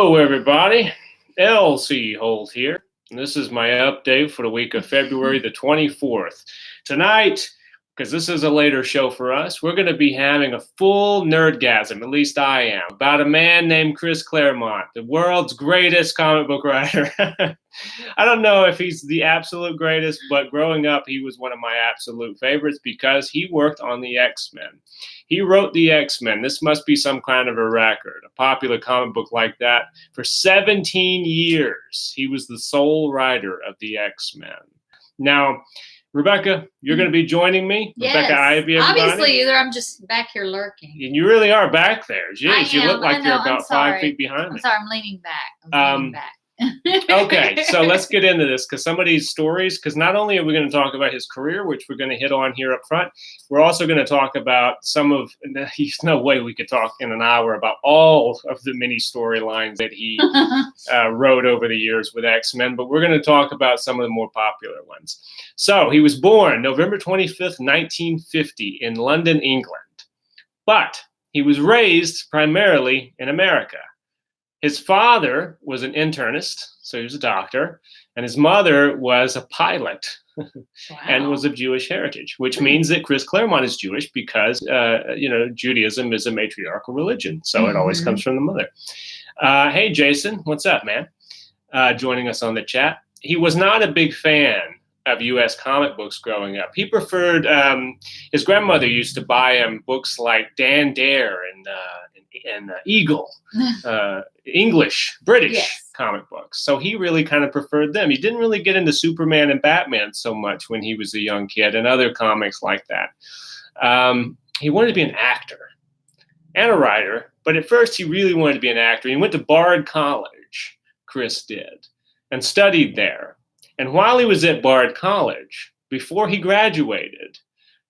Hello, everybody. LC Holt here. And this is my update for the week of February the 24th. Tonight, because this is a later show for us, we're going to be having a full nerdgasm, at least I am, about a man named Chris Claremont, the world's greatest comic book writer. I don't know if he's the absolute greatest, but growing up, he was one of my absolute favorites because he worked on the X-Men. He wrote the X-Men. This must be some kind of a record, a popular comic book like that. For 17 years, he was the sole writer of the X-Men. Now, Rebecca, you're going to be joining me? Yes. Rebecca Ivey, everybody? Obviously, either I'm just back here lurking. And you really are back there. Jeez, you look like I know, you're about 5 feet behind me. I'm sorry, I'm leaning back. Okay, so let's get into this because some of these stories, because not only are we going to talk about his career, which we're going to hit on here up front, we're also going to talk about some of, there's no way we could talk in an hour about all of the many storylines that he wrote over the years with X-Men, but we're going to talk about some of the more popular ones. So he was born November 25th, 1950 in London, England, but he was raised primarily in America. His father was an internist, so he was a doctor, and his mother was a pilot and was of Jewish heritage, which means that Chris Claremont is Jewish because, Judaism is a matriarchal religion, so it always comes from the mother. Hey, Jason, what's up, man? Joining us on the chat. He was not a big fan of U.S. comic books growing up. He preferred, his grandmother used to buy him books like Dan Dare and Eagle, English, British comic books. So he really kind of preferred them. He didn't really get into Superman and Batman so much when he was a young kid and other comics like that. He wanted to be an actor and a writer, but at first he really wanted to be an actor. He went to Bard College, Chris did, and studied there. And while he was at Bard College, before he graduated,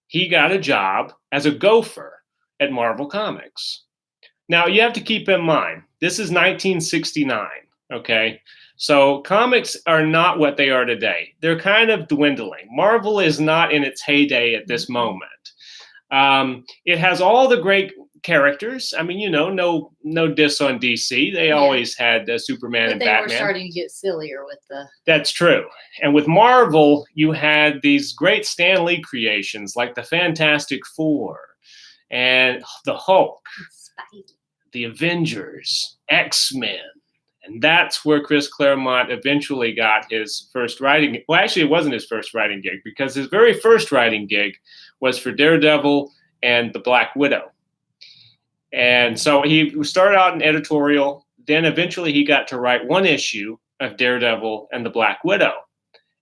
he got a job as a gopher at Marvel Comics. Now, you have to keep in mind, this is 1969, okay? So comics are not what they are today. They're kind of dwindling. Marvel is not in its heyday at this moment. It has all the great characters. I mean, no diss on DC. They always had Superman and Batman. They were starting to get sillier with the... That's true. And with Marvel, you had these great Stan Lee creations like the Fantastic Four and the Hulk, the Avengers, X-Men. And that's where Chris Claremont eventually got his first writing. Well, actually, it wasn't his first writing gig because his very first writing gig was for Daredevil and the Black Widow. And so he started out in editorial. Then eventually he got to write one issue of Daredevil and the Black Widow.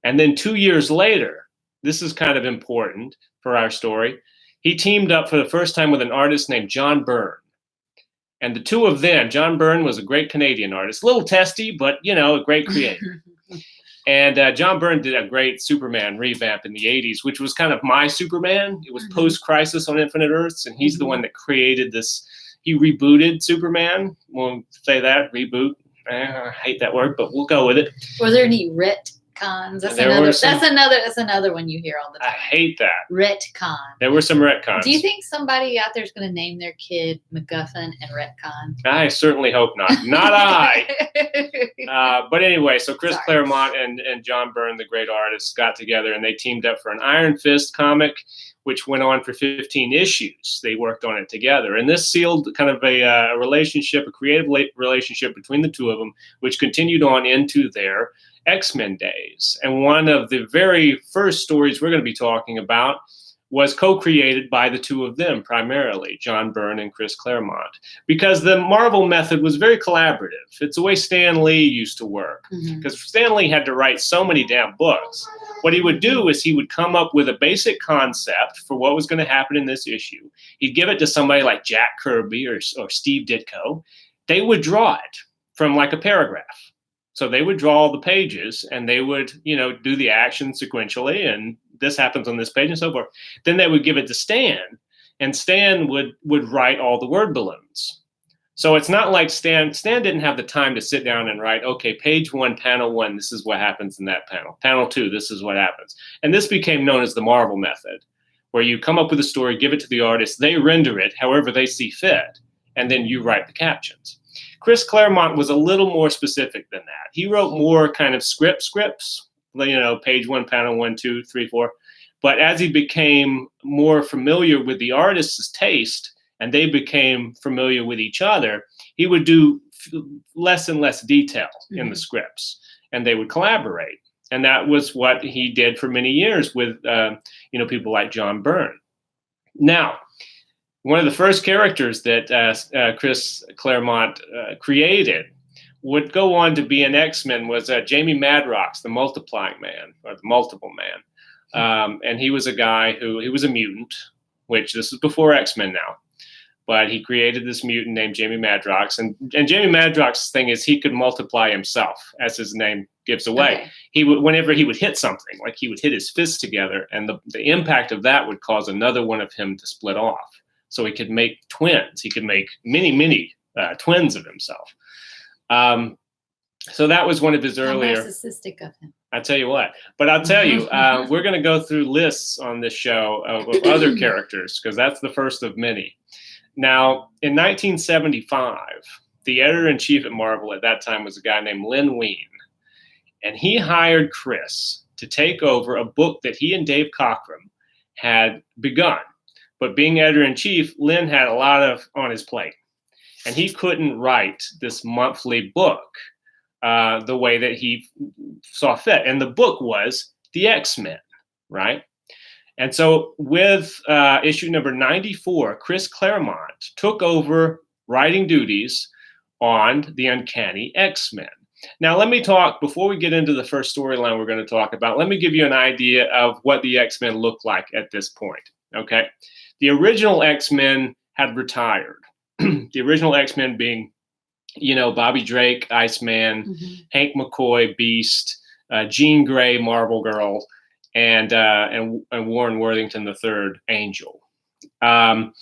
And then 2 years later, this is kind of important for our story, he teamed up for the first time with an artist named John Byrne. And the two of them, John Byrne was a great Canadian artist, a little testy, but, a great creator. And John Byrne did a great Superman revamp in the 80s, which was kind of my Superman. It was post-Crisis on Infinite Earths, and he's the one that created this. He rebooted Superman. We'll say that, reboot. I hate that word, but we'll go with it. Were there any retcons? That's another one you hear all the time. I hate that. Retcon. There were some retcons. Do you think somebody out there is going to name their kid MacGuffin and retcon? I certainly hope not. Not I. But anyway, so Chris Claremont and John Byrne, the great artist, got together and they teamed up for an Iron Fist comic, which went on for 15 issues. They worked on it together. And this sealed kind of a relationship, a creative relationship between the two of them, which continued on into their X-Men days. And one of the very first stories we're going to be talking about was co-created by the two of them primarily, John Byrne and Chris Claremont, because the Marvel method was very collaborative. It's the way Stan Lee used to work, because Stan Lee had to write so many damn books. What he would do is he would come up with a basic concept for what was going to happen in this issue. He'd give it to somebody like Jack Kirby or Steve Ditko. They would draw it from like a paragraph. So they would draw all the pages and they would, do the action sequentially and this happens on this page and so forth. Then they would give it to Stan and Stan would write all the word balloons. So it's not like Stan didn't have the time to sit down and write, okay, page 1, panel 1, this is what happens in that panel. Panel 2, this is what happens. And this became known as the Marvel method, where you come up with a story, give it to the artist, they render it however they see fit, and then you write the captions. Chris Claremont was a little more specific than that. He wrote more kind of scripts, page 1, panel 1, 2, 3, 4. But as he became more familiar with the artist's taste and they became familiar with each other, he would do less and less detail in the scripts, and they would collaborate. And that was what he did for many years with, people like John Byrne. Now, one of the first characters that Chris Claremont created would go on to be an X-Men was Jamie Madrox, the Multiplying Man, or the Multiple Man. And he was a guy he was a mutant, which this is before X-Men now. But he created this mutant named Jamie Madrox. And Jamie Madrox's thing is he could multiply himself, as his name gives away. Okay. Whenever he would hit something, like he would hit his fists together, and the impact of that would cause another one of him to split off. So he could make twins. He could make many twins of himself. So that was one of his earlier. How narcissistic of him. I tell you what. But I'll tell you, we're going to go through lists on this show of other characters, because that's the first of many. Now, in 1975, the editor-in-chief at Marvel at that time was a guy named Len Wein. And he hired Chris to take over a book that he and Dave Cockrum had begun. But being editor-in-chief, Len had a lot on his plate. And he couldn't write this monthly book the way that he saw fit. And the book was The X-Men, right? And so with issue number 94, Chris Claremont took over writing duties on the Uncanny X-Men. Now, let me talk, before we get into the first storyline we're going to talk about, let me give you an idea of what the X-Men look like at this point, okay? The original X-Men had retired. The original X-Men being, Bobby Drake, Iceman, Hank McCoy, Beast, Jean Grey, Marvel Girl, and Warren Worthington III, Angel. And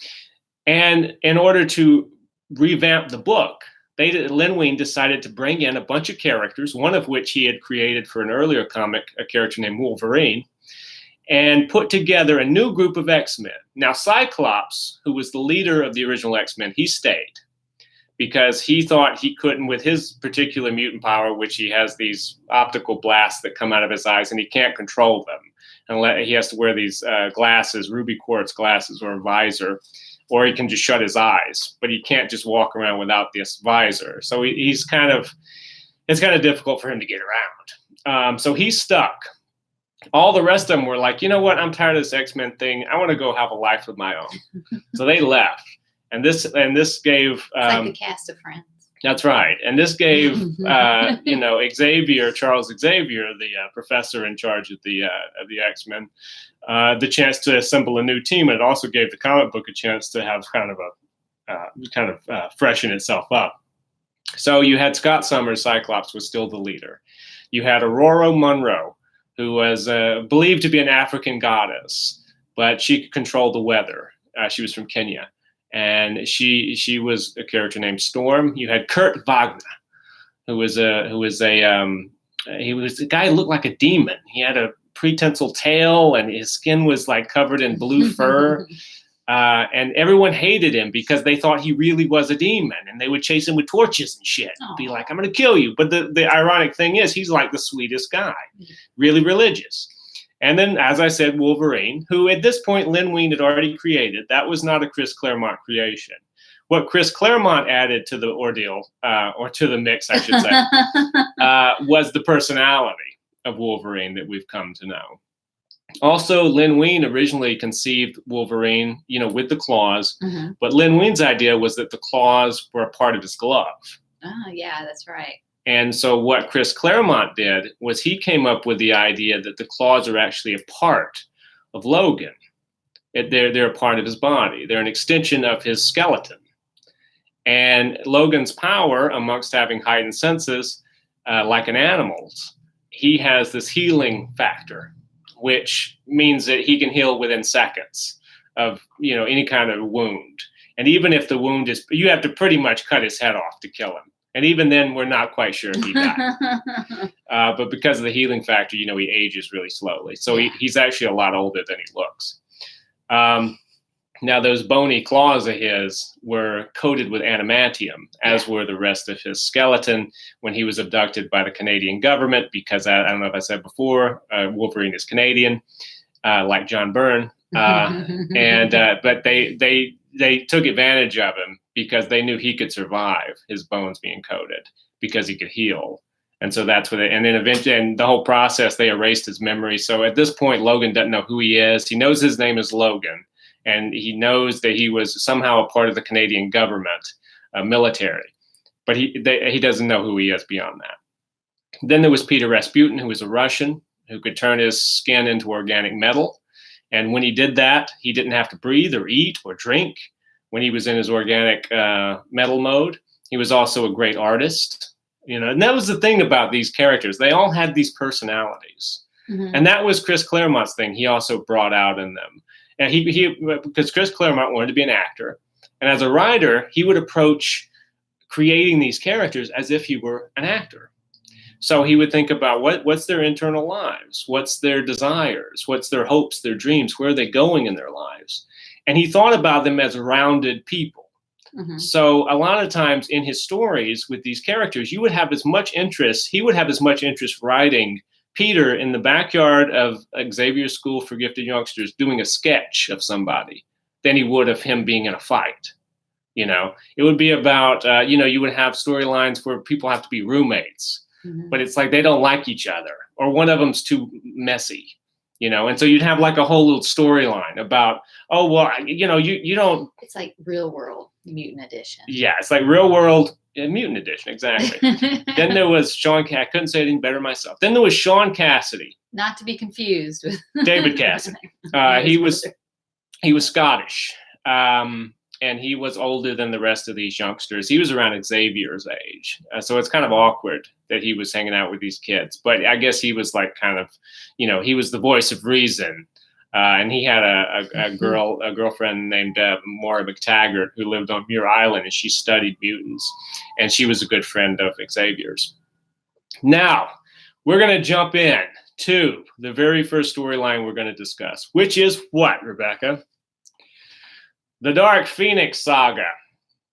in order to revamp the book, Len Wein decided to bring in a bunch of characters, one of which he had created for an earlier comic, a character named Wolverine, and put together a new group of X-Men. Now, Cyclops, who was the leader of the original X-Men, he stayed because he thought he couldn't, with his particular mutant power, which he has these optical blasts that come out of his eyes, and he can't control them. And he has to wear these glasses, ruby quartz glasses, or a visor, or he can just shut his eyes. But he can't just walk around without this visor. So it's kind of difficult for him to get around. So he's stuck. All the rest of them were like, you know what? I'm tired of this X-Men thing. I want to go have a life of my own. So they left. And this gave it's like a cast of Friends. That's right. And this gave Charles Xavier, the professor in charge of the X-Men, the chance to assemble a new team. And it also gave the comic book a chance to have kind of freshen itself up. So you had Scott Summers, Cyclops was still the leader. You had Aurora Monroe, who was believed to be an African goddess, but she could control the weather. She was from Kenya. And she was a character named Storm. You had Kurt Wagner, who was a guy who looked like a demon. He had a prehensile tail, and his skin was like covered in blue fur. And everyone hated him because they thought he really was a demon, and they would chase him with torches and shit. And be like, "I'm going to kill you." But the ironic thing is, he's like the sweetest guy, really religious. And then, as I said, Wolverine, who at this point Len Wein had already created. That was not a Chris Claremont creation. What Chris Claremont added to the ordeal, or to the mix, I should say, was the personality of Wolverine that we've come to know. Also, Len Wein originally conceived Wolverine, with the claws. But Len Wein's idea was that the claws were a part of his glove. Oh, yeah, that's right. And so what Chris Claremont did was he came up with the idea that the claws are actually a part of Logan. They're a part of his body. They're an extension of his skeleton. And Logan's power, amongst having heightened senses, like an animal's, he has this healing factor, which means that he can heal within seconds of any kind of wound. And even if the wound you have to pretty much cut his head off to kill him. And even then, we're not quite sure if he died. But because of the healing factor, he ages really slowly. So he's actually a lot older than he looks. Now, those bony claws of his were coated with adamantium, as were the rest of his skeleton when he was abducted by the Canadian government, because I don't know if I said before, Wolverine is Canadian, like John Byrne. But they took advantage of him because they knew he could survive his bones being coated because he could heal. And so that's what and then eventually, and the whole process, they erased his memory. So at this point, Logan doesn't know who he is. He knows his name is Logan. And he knows that he was somehow a part of the Canadian government, military, but he doesn't know who he is beyond that. Then there was Peter Rasputin, who was a Russian who could turn his skin into organic metal. And when he did that, he didn't have to breathe or eat or drink when he was in his organic metal mode. He was also a great artist, and that was the thing about these characters. They all had these personalities. Mm-hmm. And that was Chris Claremont's thing. He also brought out in them. And because Chris Claremont wanted to be an actor, and as a writer, he would approach creating these characters as if he were an actor. So he would think about what's their internal lives, what's their desires, what's their hopes, their dreams, where are they going in their lives, and he thought about them as rounded people. Mm-hmm. So a lot of times in his stories with these characters, he would have as much interest writing Peter in the backyard of Xavier's School for Gifted Youngsters doing a sketch of somebody than he would of him being in a fight. It would be about, you would have storylines where people have to be roommates, mm-hmm. but it's like they don't like each other or one of them's too messy, and so you'd have like a whole little storyline about, you don't. It's like Real World Mutant Edition. Yeah, it's like Real World Mutant Edition, exactly. Then there was I couldn't say anything better myself. Then there was Sean Cassidy. Not to be confused with David Cassidy. He was Scottish, and he was older than the rest of these youngsters. He was around Xavier's age, so it's kind of awkward that he was hanging out with these kids. But I guess he was like kind of, he was the voice of reason. And he had a girlfriend named Maura McTaggart who lived on Muir Island, and she studied mutants, and she was a good friend of Xavier's. Now, we're going to jump in to the very first storyline we're going to discuss, which is what, Rebecca? The Dark Phoenix Saga.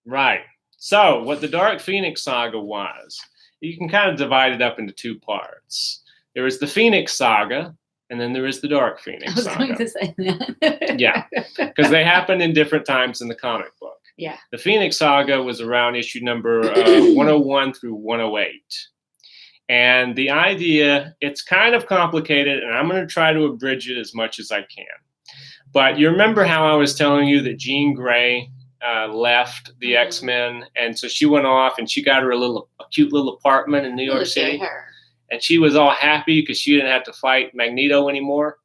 Right. So what the Dark Phoenix Saga was, you can kind of divide it up into two parts. There was the Phoenix Saga, and then there is the Dark Phoenix Saga. I was going to say that. Yeah, because they happened in different times in the comic book. Yeah. The Phoenix Saga was around issue number 101 through 108. And the idea, it's kind of complicated, and I'm going to try to abridge it as much as I can. But you remember how I was telling you that Jean Grey left the X-Men, and so she went off and she got her a cute little apartment in New York City. Her. And she was all happy because she didn't have to fight Magneto anymore.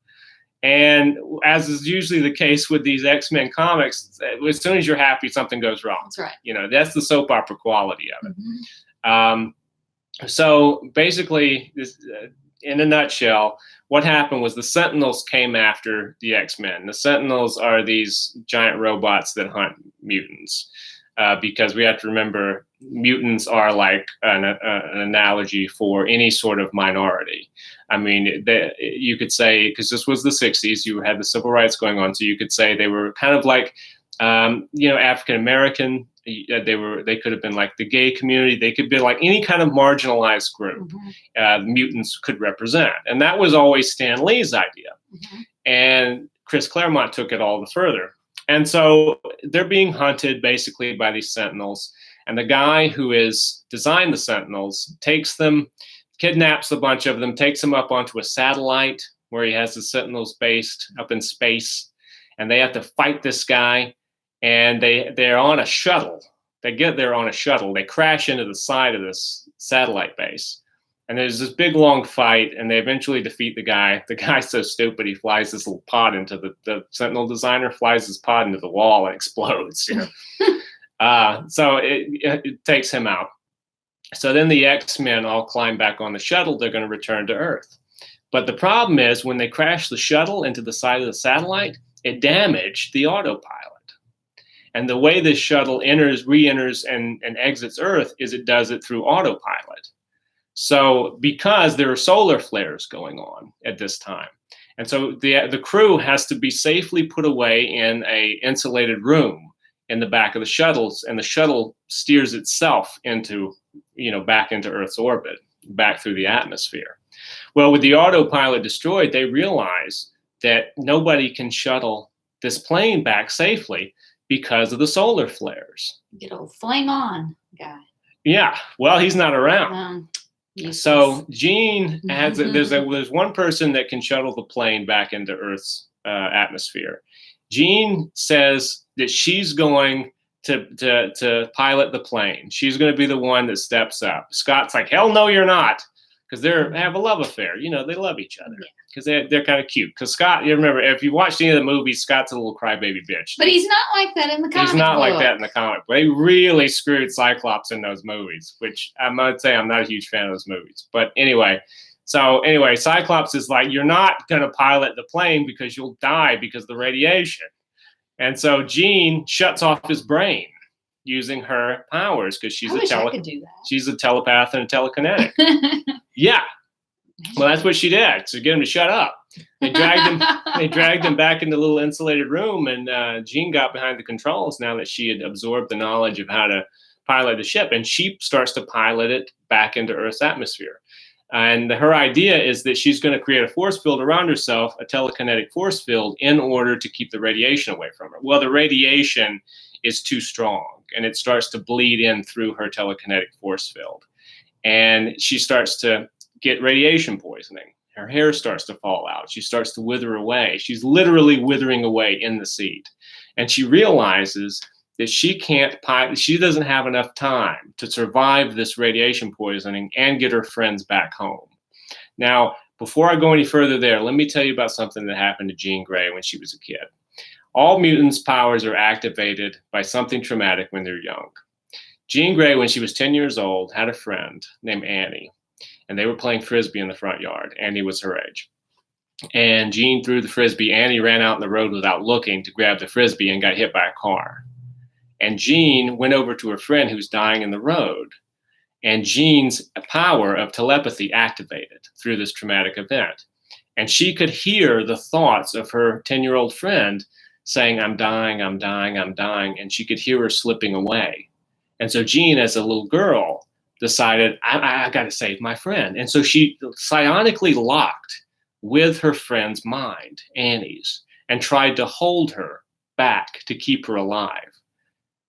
And as is usually the case with these X-Men comics, as soon as you're happy, something goes wrong. That's right. That's the soap opera quality of it. Mm-hmm. So basically, in a nutshell, what happened was the Sentinels came after the X-Men. The Sentinels are these giant robots that hunt mutants. Because we have to remember, mutants are like an analogy for any sort of minority. I mean, you could say, because this was the 60s, you had the civil rights going on, so you could say they were kind of like, African American. They could have been like the gay community. They could be like any kind of marginalized group. Mm-hmm. Mutants could represent, and that was always Stan Lee's idea. Mm-hmm. And Chris Claremont took it all the further. And so they're being hunted basically by these Sentinels. And the guy who has designed the Sentinels takes them, kidnaps a bunch of them, takes them up onto a satellite where he has the Sentinels based up in space. And they have to fight this guy. And they're on a shuttle. They get there on a shuttle. They crash into the side of this satellite base. And there's this big, long fight, and they eventually defeat the guy. The guy's so stupid, he flies this little pod into the Sentinel designer, flies his pod into the wall and explodes. So it takes him out. So then the X-Men all climb back on the shuttle. They're going to return to Earth. But the problem is when they crash the shuttle into the side of the satellite, it damaged the autopilot. And the way this shuttle re-enters and exits Earth is it does it through autopilot. So because there are solar flares going on at this time, And so the crew has to be safely put away in a insulated room in the back of the shuttles, and the shuttle steers itself into, back into Earth's orbit, back through the atmosphere. Well, with the autopilot destroyed, they realize that nobody can shuttle this plane back safely because of the solar flares. Good old flame on guy. Yeah, well, he's not around. So Gene has there's one person that can shuttle the plane back into Earth's atmosphere. Gene says that she's going to pilot the plane. She's going to be the one that steps up. Scott's like, hell no, you're not, because they have a love affair. They love each other because they're kind of cute. Because Scott, you remember, if you watched any of the movies, Scott's a little crybaby bitch. But he's not like that in the comic book. He's not like that in the comic book. They really screwed Cyclops in those movies, which I might say I'm not a huge fan of those movies. But anyway, Cyclops is like, you're not going to pilot the plane because you'll die because of the radiation. And so Jean shuts off his brain using her powers because she's she's a telepath and a telekinetic. Yeah. Well, that's what she did to get him to shut up. They dragged him back into the little insulated room, and Jean got behind the controls now that she had absorbed the knowledge of how to pilot the ship, and she starts to pilot it back into Earth's atmosphere. And her idea is that she's going to create a force field around herself, a telekinetic force field, in order to keep the radiation away from her. Well, the radiation is too strong, and it starts to bleed in through her telekinetic force field. And she starts to get radiation poisoning. Her hair starts to fall out. She starts to wither away. She's literally withering away in the seat. And she realizes that she doesn't have enough time to survive this radiation poisoning and get her friends back home. Now, before I go any further there, let me tell you about something that happened to Jean Grey when she was a kid. All mutants' powers are activated by something traumatic when they're young. Jean Grey, when she was 10 years old, had a friend named Annie, and they were playing Frisbee in the front yard. Annie was her age. And Jean threw the Frisbee. Annie ran out in the road without looking to grab the Frisbee and got hit by a car. And Jean went over to her friend who was dying in the road. And Jean's power of telepathy activated through this traumatic event. And she could hear the thoughts of her 10-year-old friend saying, I'm dying, I'm dying, I'm dying. And she could hear her slipping away. And so Jean, as a little girl, decided, I got to save my friend. And so she psionically locked with her friend's mind, Annie's, and tried to hold her back to keep her alive.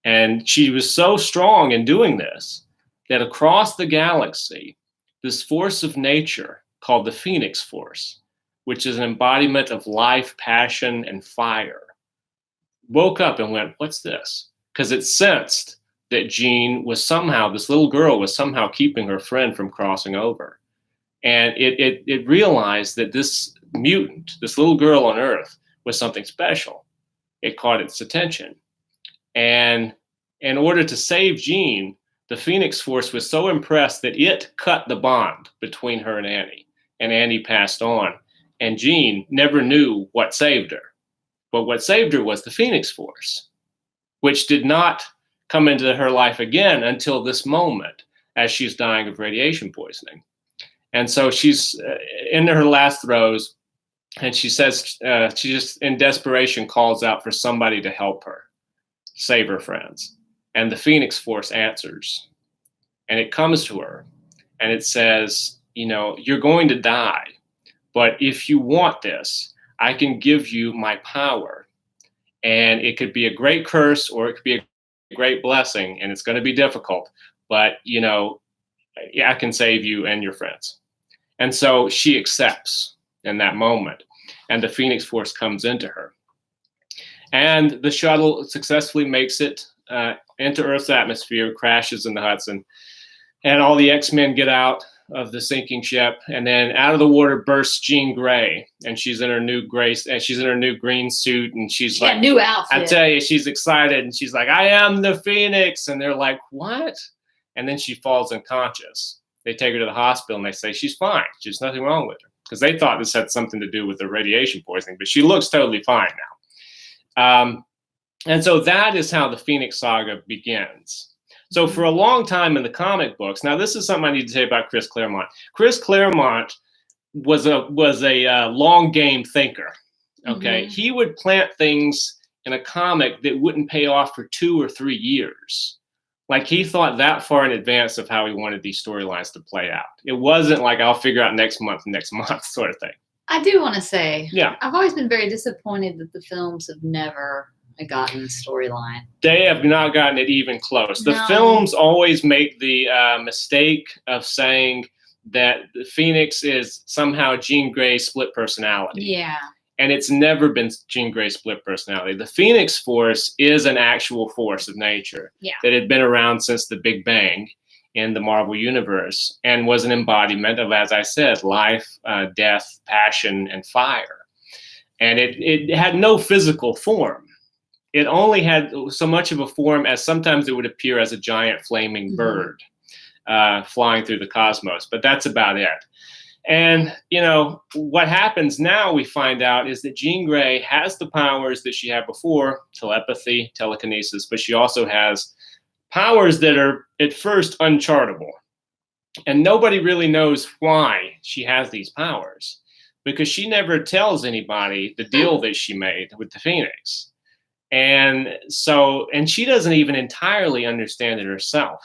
And she was so strong in doing this that across the galaxy, this force of nature called the Phoenix Force, which is an embodiment of life, passion, and fire, woke up and went, what's this? Because it sensed that Jean was somehow, this little girl was somehow keeping her friend from crossing over. And it realized that this mutant, this little girl on Earth, was something special. It caught its attention. And in order to save Jean, the Phoenix Force was so impressed that it cut the bond between her and Annie passed on. And Jean never knew what saved her. But what saved her was the Phoenix Force, which did not come into her life again until this moment as she's dying of radiation poisoning. And so she's in her last throes, and she says, she just in desperation calls out for somebody to help her, save her friends. And the Phoenix Force answers, and it comes to her, and it says, you're going to die, but if you want this, I can give you my power. And it could be a great curse or it could be a great blessing, and it's going to be difficult, but I can save you and your friends. And so she accepts in that moment, and the Phoenix Force comes into her, and the shuttle successfully makes it into Earth's atmosphere, crashes in the Hudson, and all the X-Men get out of the sinking ship, and then out of the water bursts Jean Grey, and she's in her new green suit, and she's like, new outfit. I tell you, she's excited, and she's like, I am the Phoenix, and they're like, what? And then she falls unconscious. They take her to the hospital, and they say she's fine. There's nothing wrong with her, because they thought this had something to do with the radiation poisoning, but she looks totally fine now. And so that is how the Phoenix Saga begins. So for a long time in the comic books, now this is something I need to say about Chris Claremont. Chris Claremont was a long game thinker. Okay, he would plant things in a comic that wouldn't pay off for 2 or 3 years. Like, he thought that far in advance of how he wanted these storylines to play out. It wasn't like, I'll figure out next month sort of thing. I do want to say, yeah, I've always been very disappointed that the films have never gotten the storyline. They have not gotten it even close. The films always make the mistake of saying that the Phoenix is somehow Jean Grey's split personality. Yeah. And it's never been Jean Grey's split personality. The Phoenix Force is an actual force of nature that had been around since the Big Bang in the Marvel Universe, and was an embodiment of, as I said, life, death, passion, and fire. And it had no physical form. It only had so much of a form as sometimes it would appear as a giant flaming bird flying through the cosmos, but that's about it. And, you know, what happens now, we find out, is that Jean Grey has the powers that she had before, telepathy, telekinesis, but she also has powers that are at first unchartable. And nobody really knows why she has these powers, because she never tells anybody the deal that she made with the Phoenix. And she doesn't even entirely understand it herself.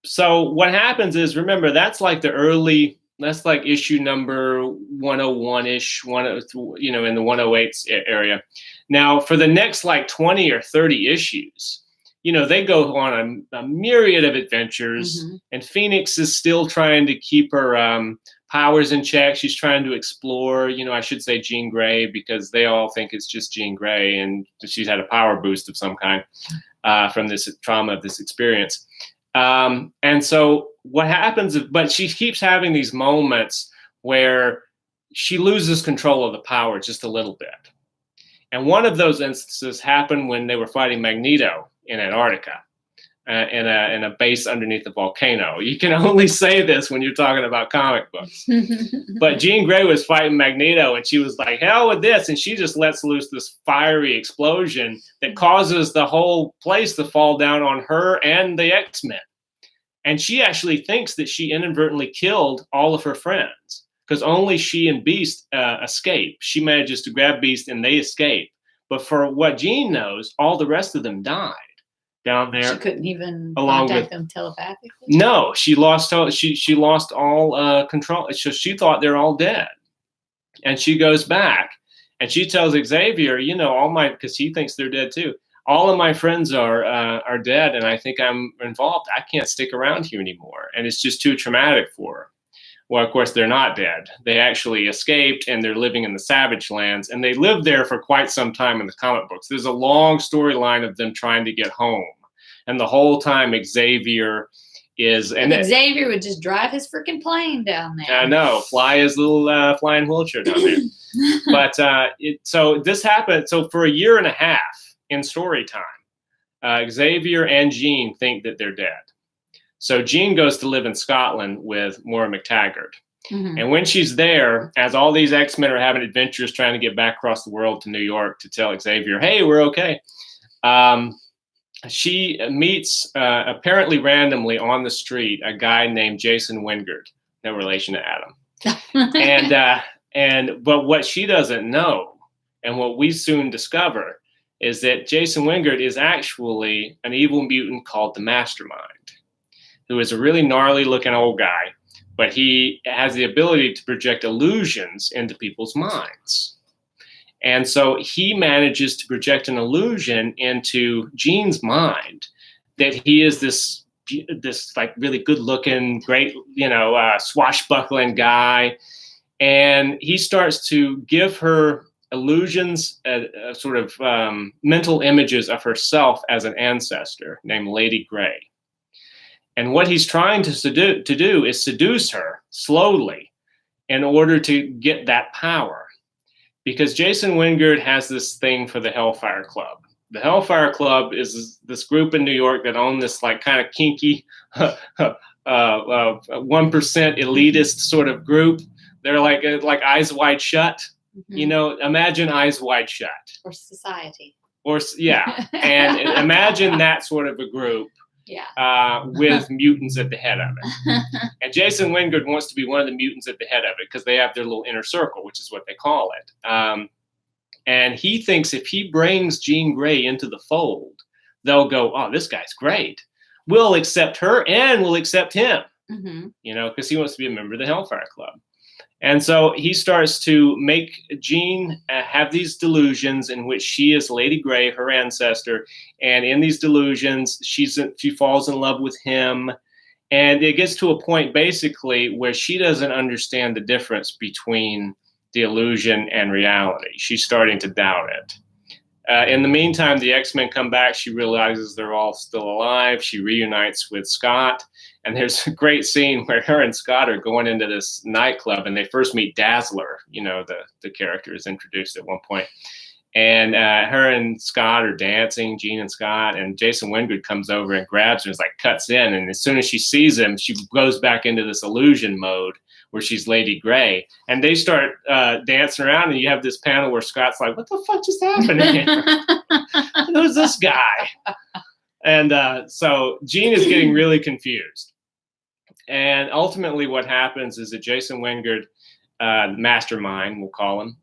So what happens is, remember, that's like issue number 101-ish, in the 108 area. Now, for the next like 20 or 30 issues, they go on a myriad of adventures, and Phoenix is still trying to keep her powers in check. She's trying to explore, I should say Jean Grey, because they all think it's just Jean Grey, and she's had a power boost of some kind from this trauma of this experience. And so what happens, but she keeps having these moments where she loses control of the power just a little bit. And one of those instances happened when they were fighting Magneto in Antarctica, in a base underneath the volcano. You can only say this when you're talking about comic books. But Jean Grey was fighting Magneto, and she was like, hell with this. And she just lets loose this fiery explosion that causes the whole place to fall down on her and the X-Men. And she actually thinks that she inadvertently killed all of her friends, because only she and Beast escape. She manages to grab Beast and they escape. But for what Jean knows, all the rest of them died down there. She couldn't even contact them telepathically? No, she lost all control. So she thought they're all dead. And she goes back and she tells Xavier, because he thinks they're dead too. All of my friends are dead, and I think I'm involved. I can't stick around here anymore. And it's just too traumatic for her. Well, of course, they're not dead. They actually escaped, and they're living in the Savage Lands. And they lived there for quite some time in the comic books. There's a long storyline of them trying to get home. And the whole time, Xavier is... Xavier would just drive his freaking plane down there. I know. Fly his little flying wheelchair down there. But so this happened. So for a year and a half in story time, Xavier and Jean think that they're dead. So Jean goes to live in Scotland with Maura McTaggart. And when she's there, as all these X-Men are having adventures trying to get back across the world to New York to tell Xavier, hey, we're okay, she meets, apparently randomly on the street, a guy named Jason Wingard, no relation to Adam. But what she doesn't know, and what we soon discover, is that Jason Wingard is actually an evil mutant called the Mastermind, who is a really gnarly looking old guy, but he has the ability to project illusions into people's minds. And so he manages to project an illusion into Jean's mind that he is this like really good looking, great, swashbuckling guy. And he starts to give her illusions, sort of mental images of herself as an ancestor named Lady Grey. And what he's trying to do is seduce her slowly in order to get that power. Because Jason Wingard has this thing for the Hellfire Club. The Hellfire Club is this group in New York that own this like kind of kinky 1% elitist sort of group. They're like Eyes Wide Shut. Imagine Eyes Wide Shut. Or Society. And imagine that sort of a group. with mutants at the head of it. And Jason Wingard wants to be one of the mutants at the head of it because they have their little inner circle, which is what they call it. And he thinks if he brings Jean Grey into the fold, they'll go, oh, this guy's great. We'll accept her and we'll accept him, because he wants to be a member of the Hellfire Club. And so he starts to make Jean have these delusions in which she is Lady Grey, her ancestor. And in these delusions, she falls in love with him. And it gets to a point basically where she doesn't understand the difference between the illusion and reality. She's starting to doubt it. In the meantime, the X-Men come back. She realizes they're all still alive. She reunites with Scott. And there's a great scene where her and Scott are going into this nightclub and they first meet Dazzler. The character is introduced at one point. And her and Scott are dancing, Jean and Scott, and Jason Wingard comes over and grabs her and cuts in. And as soon as she sees him, she goes back into this illusion mode where she's Lady Grey. And they start dancing around, and you have this panel where Scott's like, what the fuck just happened here? Who's this guy? And so Jean is getting really confused. And ultimately what happens is that Jason Wingard, mastermind, we'll call him,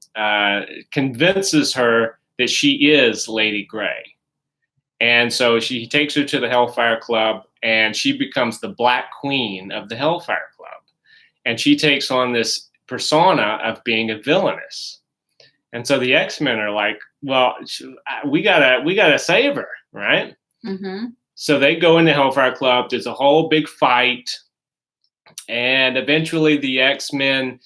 convinces her that she is Lady Grey. And so he takes her to the Hellfire Club, and she becomes the Black Queen of the Hellfire Club. And she takes on this persona of being a villainess. And so the X-Men are like, well, we gotta save her, right? So they go into Hellfire Club. There's a whole big fight. And eventually the X-Men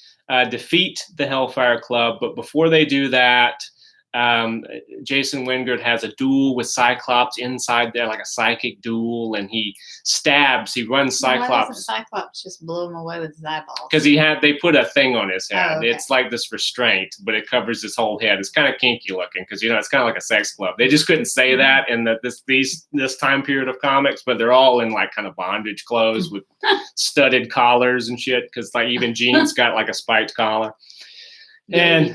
defeat the Hellfire Club. But before they do that, Jason Wingard has a duel with Cyclops inside there, like a psychic duel, and he runs Cyclops. Why doesn't Cyclops just blow him away with his eyeballs? Because they put a thing on his head. Oh, okay. It's like this restraint, but it covers his whole head. It's kind of kinky looking because it's kind of like a sex club. They just couldn't say that in this time period of comics, but they're all in like kind of bondage clothes with studded collars and shit. Because even Jean's got like a spiked collar. Lady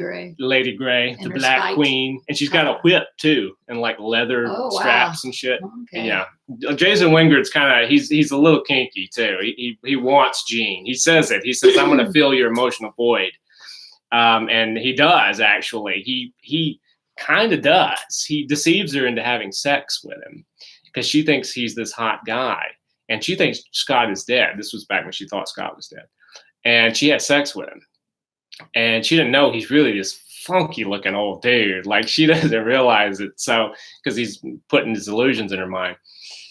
Grey, the Black Queen, and she's got a whip too, and like leather straps and shit. Okay. Yeah, Jason Wingard's kind of he's a little kinky too. He wants Jean. He says it. He says, "I'm going to fill your emotional void," and he does actually. He kind of does. He deceives her into having sex with him because she thinks he's this hot guy, and she thinks Scott is dead. This was back when she thought Scott was dead, and she had sex with him. And she didn't know he's really this funky looking old dude. Like she doesn't realize it. So, because he's putting his illusions in her mind.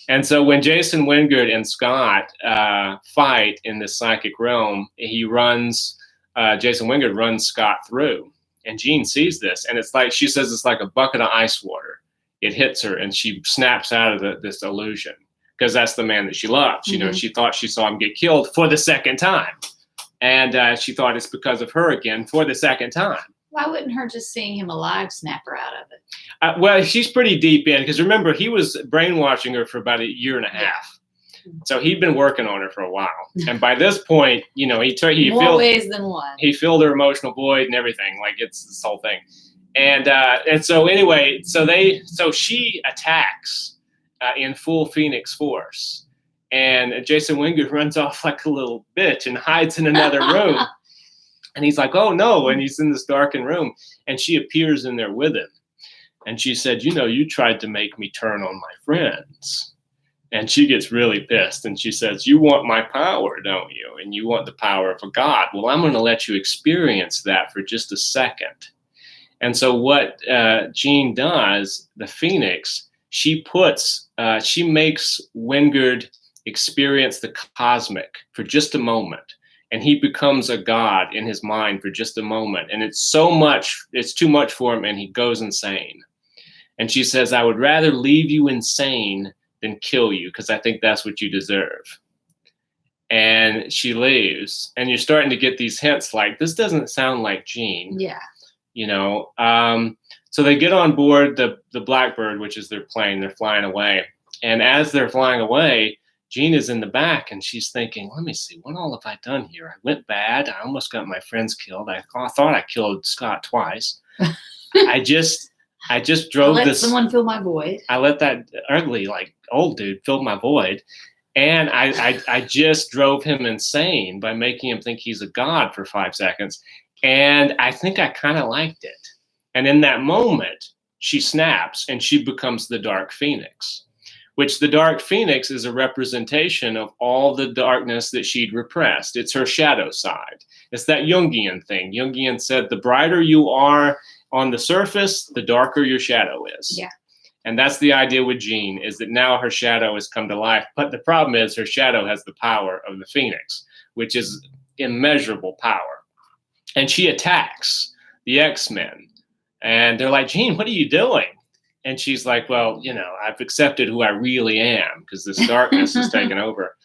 And so when Jason Wingard and Scott fight in this psychic realm, Jason Wingard runs Scott through. And Jean sees this. And she says it's like a bucket of ice water. It hits her and she snaps out of this illusion. Because that's the man that she loves. She thought she saw him get killed for the second time. And she thought it's because of her again for the second time. Why wouldn't her just seeing him alive snap her out of it? Well, she's pretty deep in because remember, he was brainwashing her for about a year and a half. So he'd been working on her for a while. And by this point, he more ways than one. He filled her emotional void and everything. Like it's this whole thing. And so anyway, so she attacks in full Phoenix force. And Jason Wingard runs off like a little bitch and hides in another room. And he's like, oh, no. And he's in this darkened room. And she appears in there with him. And she said, you tried to make me turn on my friends. And she gets really pissed. And she says, you want my power, don't you? And you want the power of a god. Well, I'm going to let you experience that for just a second. And so what Jean does, the Phoenix, she makes Wingard experience the cosmic for just a moment, and he becomes a god in his mind for just a moment, and it's too much for him, and he goes insane. And she says, I would rather leave you insane than kill you because I think that's what you deserve. And she leaves, and you're starting to get these hints like this doesn't sound like Jean. So they get on board the Blackbird, which is their plane. They're flying away, and as they're flying away, Jean is in the back, and she's thinking, let me see, what all have I done here? I went bad. I almost got my friends killed. I thought I killed Scott twice. I just drove let someone fill my void. I let that ugly, like, old dude fill my void. And I just drove him insane by making him think he's a god for 5 seconds. And I think I kind of liked it. And in that moment, she snaps and she becomes the Dark Phoenix, which the Dark Phoenix is a representation of all the darkness that she'd repressed. It's her shadow side. It's that Jungian thing. Jungian said, the brighter you are on the surface, the darker your shadow is. Yeah. And that's the idea with Jean, is that now her shadow has come to life. But the problem is her shadow has the power of the Phoenix, which is immeasurable power. And she attacks the X-Men. And they're like, Jean, what are you doing? And she's like, well, you know, I've accepted who I really am because this darkness has taken over.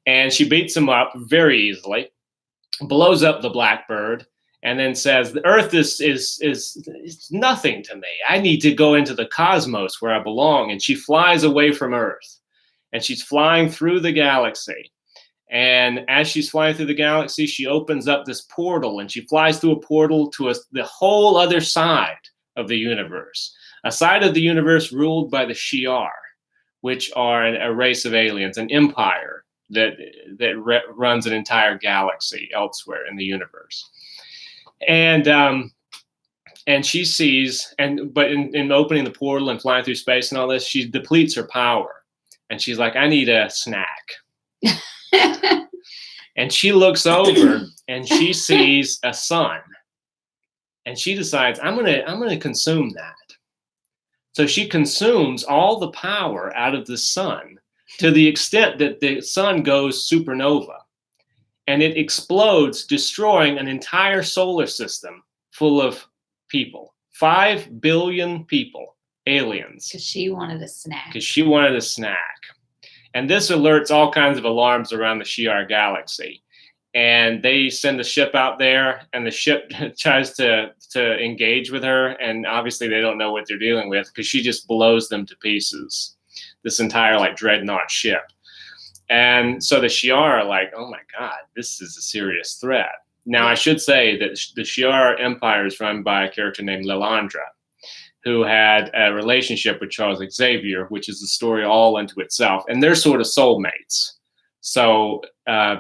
And she beats them up very easily, blows up the Blackbird, and then says, the Earth is nothing to me. I need to go into the cosmos where I belong. And she flies away from Earth. And she's flying through the galaxy. And as she's flying through the galaxy, she opens up this portal. And she flies through a portal to the whole other side of the universe. A side of the universe ruled by the Shi'ar, which are a race of aliens, an empire that runs an entire galaxy elsewhere in the universe. And she sees, but in opening the portal and flying through space and all this, she depletes her power. And she's like, I need a snack. And she looks over and she sees a sun. And she decides, I'm gonna consume that. So she consumes all the power out of the sun to the extent that the sun goes supernova. And it explodes, destroying an entire solar system full of people. 5 billion people, aliens. Because she wanted a snack. And this alerts all kinds of alarms around the Shi'ar galaxy. And they send a ship out there, and the ship tries to engage with her. And obviously they don't know what they're dealing with because she just blows them to pieces. This entire like dreadnought ship. And so the Shi'ar are like, oh my God, this is a serious threat. Now I should say that the Shi'ar Empire is run by a character named Lilandra, who had a relationship with Charles Xavier, which is a story all into itself. And they're sort of soulmates. So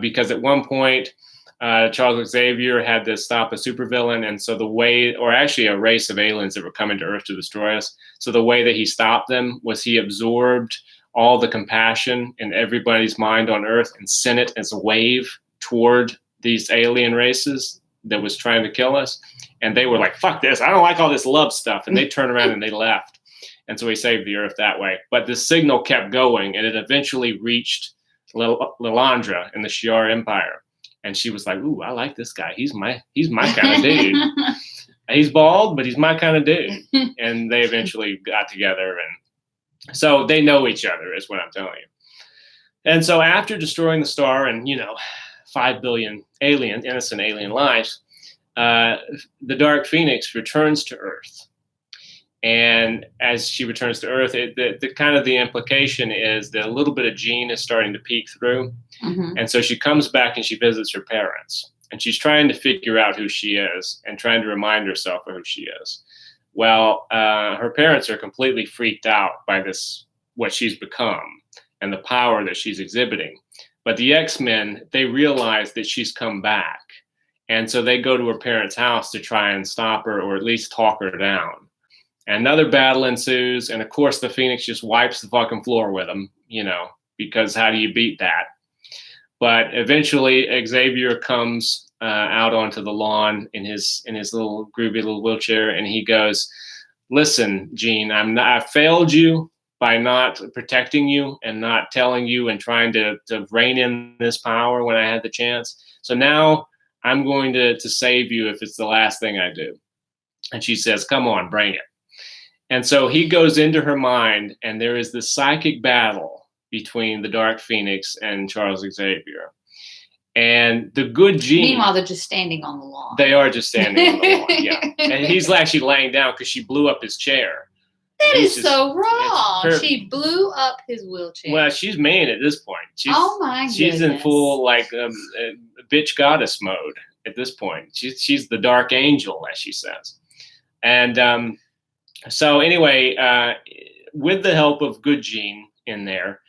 because at one point, Charles Xavier had to stop a supervillain. And so the way, or actually a race of aliens that were coming to Earth to destroy us. So the way that he stopped them was he absorbed all the compassion in everybody's mind on Earth and sent it as a wave toward these alien races that was trying to kill us. And they were like, fuck this. I don't like all this love stuff. And they turned around and they left. And so he saved the Earth that way. But the signal kept going, and it eventually reached Lilandra in the Shi'ar Empire. And she was like, ooh, I like this guy. He's my kind of dude. He's bald, but he's my kind of dude. And they eventually got together. And so they know each other, is what I'm telling you. And so after destroying the star and, 5 billion innocent alien lives, the Dark Phoenix returns to Earth. And as she returns to Earth, the kind of the implication is that a little bit of Jean is starting to peek through. Mm-hmm. And so she comes back and she visits her parents. And she's trying to figure out who she is and trying to remind herself of who she is. Well, her parents are completely freaked out by what she's become and the power that she's exhibiting. But the X-Men, they realize that she's come back. And so they go to her parents' house to try and stop her or at least talk her down. Another battle ensues. And of course, the Phoenix just wipes the fucking floor with them, because how do you beat that? But eventually Xavier comes out onto the lawn in his little groovy little wheelchair. And he goes, listen, Jean, I failed you by not protecting you and not telling you and trying to rein in this power when I had the chance. So now I'm going to save you if it's the last thing I do. And she says, come on, bring it. And so he goes into her mind, and there is this psychic battle between the Dark Phoenix and Charles Xavier. And the good Jean... Meanwhile, they're just standing on the lawn. They are just standing on the lawn, yeah. And he's actually laying down because she blew up his chair. That is so wrong. She blew up his wheelchair. Well, she's mean at this point. Oh my goodness. She's in full bitch goddess mode at this point. She's the dark angel, as she says. And So anyway, with the help of Good Jean in there,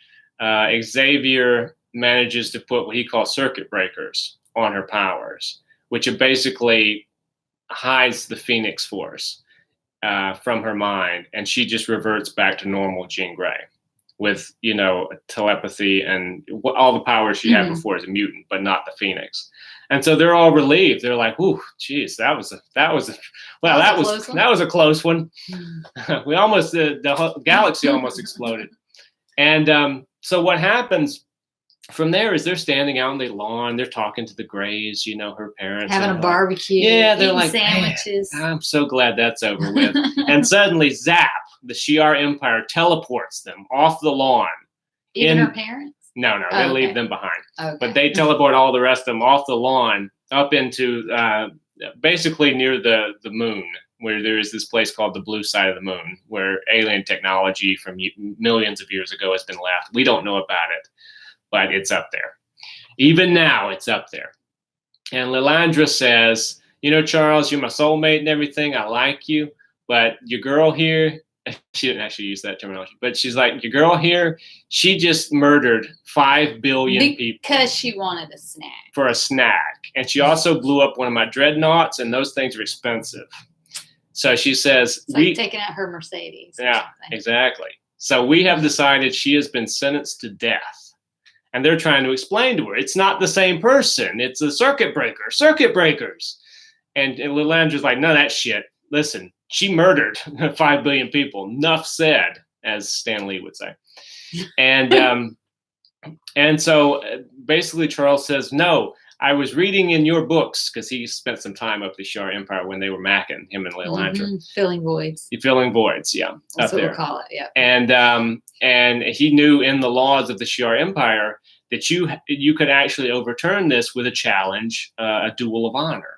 Xavier manages to put what he calls circuit breakers on her powers, which basically hides the Phoenix Force from her mind, and she just reverts back to normal Jean Grey with, telepathy and all the powers she had before as a mutant, but not the Phoenix. And so they're all relieved. They're like, "Ooh, geez, that was a close one." We almost the whole galaxy almost exploded. And so what happens from there is they're standing out on the lawn. They're talking to the Greys, her parents, having a barbecue. Yeah, they're like sandwiches. I'm so glad that's over with. And suddenly, zap! The Shi'ar Empire teleports them off the lawn. Even her parents? No, they leave them behind. Okay. But they teleport all the rest of them off the lawn up into basically near the moon, where there is this place called the blue side of the moon, where alien technology from millions of years ago has been left. We don't know about it, but it's up there. Even now, it's up there. And Lilandra says, Charles, you're my soulmate and everything. I like you. But your girl here, she didn't actually use that terminology, but she's like, your girl here, she just murdered 5 billion people. Because she wanted a snack. For a snack. And she also blew up one of my dreadnoughts, and those things are expensive. So she says, it's like taking out her Mercedes. Yeah, exactly. So we have decided she has been sentenced to death. And they're trying to explain to her, it's not the same person. It's a circuit breakers. And Lilandra's like, no, that shit. Listen, she murdered 5 billion people. Enough said, as Stan Lee would say. And so basically Charles says, no, I was reading in your books, because he spent some time up the Shi'ar Empire when they were macking, him and Lilandra. Filling voids. Filling voids, yeah. That's what we'll call it, yeah. And he knew in the laws of the Shi'ar Empire that you could actually overturn this with a challenge, a duel of honor.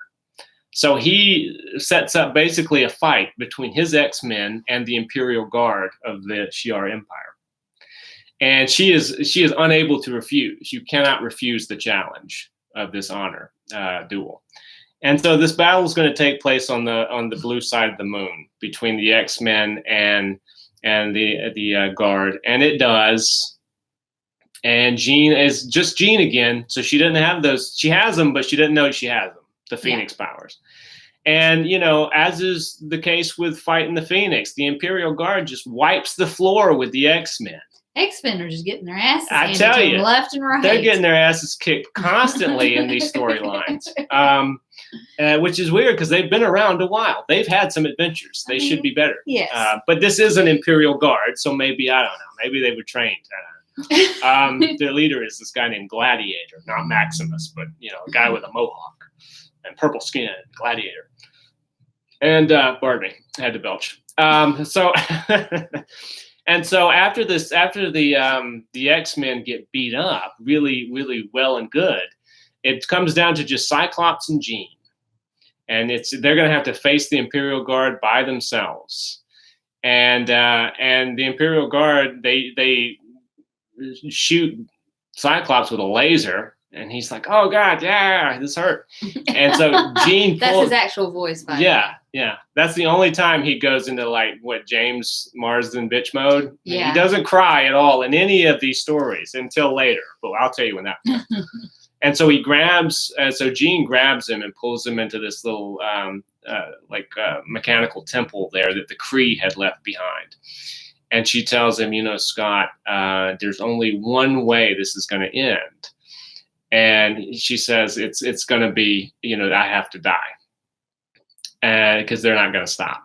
So he sets up basically a fight between his X-Men and the Imperial Guard of the Shi'ar Empire. And she is unable to refuse. You cannot refuse the challenge of this honor duel. And so this battle is going to take place on the blue side of the moon between the X-Men and the Guard, and it does. And Jean is just Jean again, so she didn't have those. She has them, but she didn't know she has them, the Phoenix powers. And, as is the case with fighting the Phoenix, the Imperial Guard just wipes the floor with the X-Men. X-Men are just getting their asses I tell you, left and right. They're getting their asses kicked constantly in these storylines, which is weird because they've been around a while. They've had some adventures. They should be better. Yes. But this is an Imperial Guard, so maybe, I don't know, maybe they were trained. Their leader is this guy named Gladiator, not Maximus, but, a guy with a mohawk and purple skin, Gladiator. And, pardon me, I had to belch. And so after the X-Men get beat up really, really well and good, it comes down to just Cyclops and Jean. And they're going to have to face the Imperial Guard by themselves. And the Imperial Guard, they shoot Cyclops with a laser. And he's like, oh, God, yeah, this hurt. And so Jean that's his actual voice. Yeah. That's the only time he goes into, James Marsden bitch mode. Yeah. He doesn't cry at all in any of these stories until later. But I'll tell you when that happens. And so Jean grabs him and pulls him into this little, mechanical temple there that the Kree had left behind. And she tells him, Scott, there's only one way this is going to end. And she says, it's going to be, I have to die. And because they're not going to stop.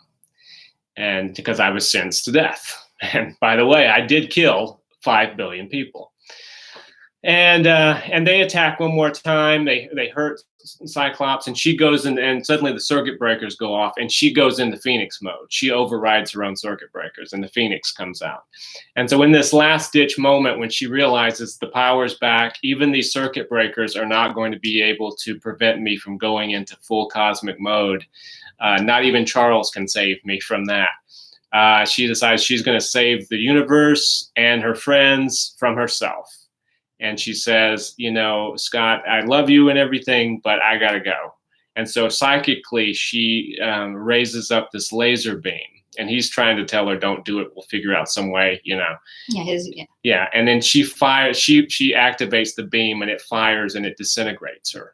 And because I was sentenced to death. And by the way, I did kill 5 billion people. And they attack one more time. They hurt Cyclops, and she goes in, and suddenly the circuit breakers go off, and she goes into Phoenix mode. She overrides her own circuit breakers, and the Phoenix comes out. And so in this last ditch moment, when she realizes the power's back, even these circuit breakers are not going to be able to prevent me from going into full cosmic mode. Not even Charles can save me from that. She decides she's going to save the universe and her friends from herself. And she says, Scott, I love you and everything, but I got to go. And so psychically, she raises up this laser beam. And he's trying to tell her, don't do it. We'll figure out some way, Yeah. Yeah. And then she activates the beam, and it fires and it disintegrates her.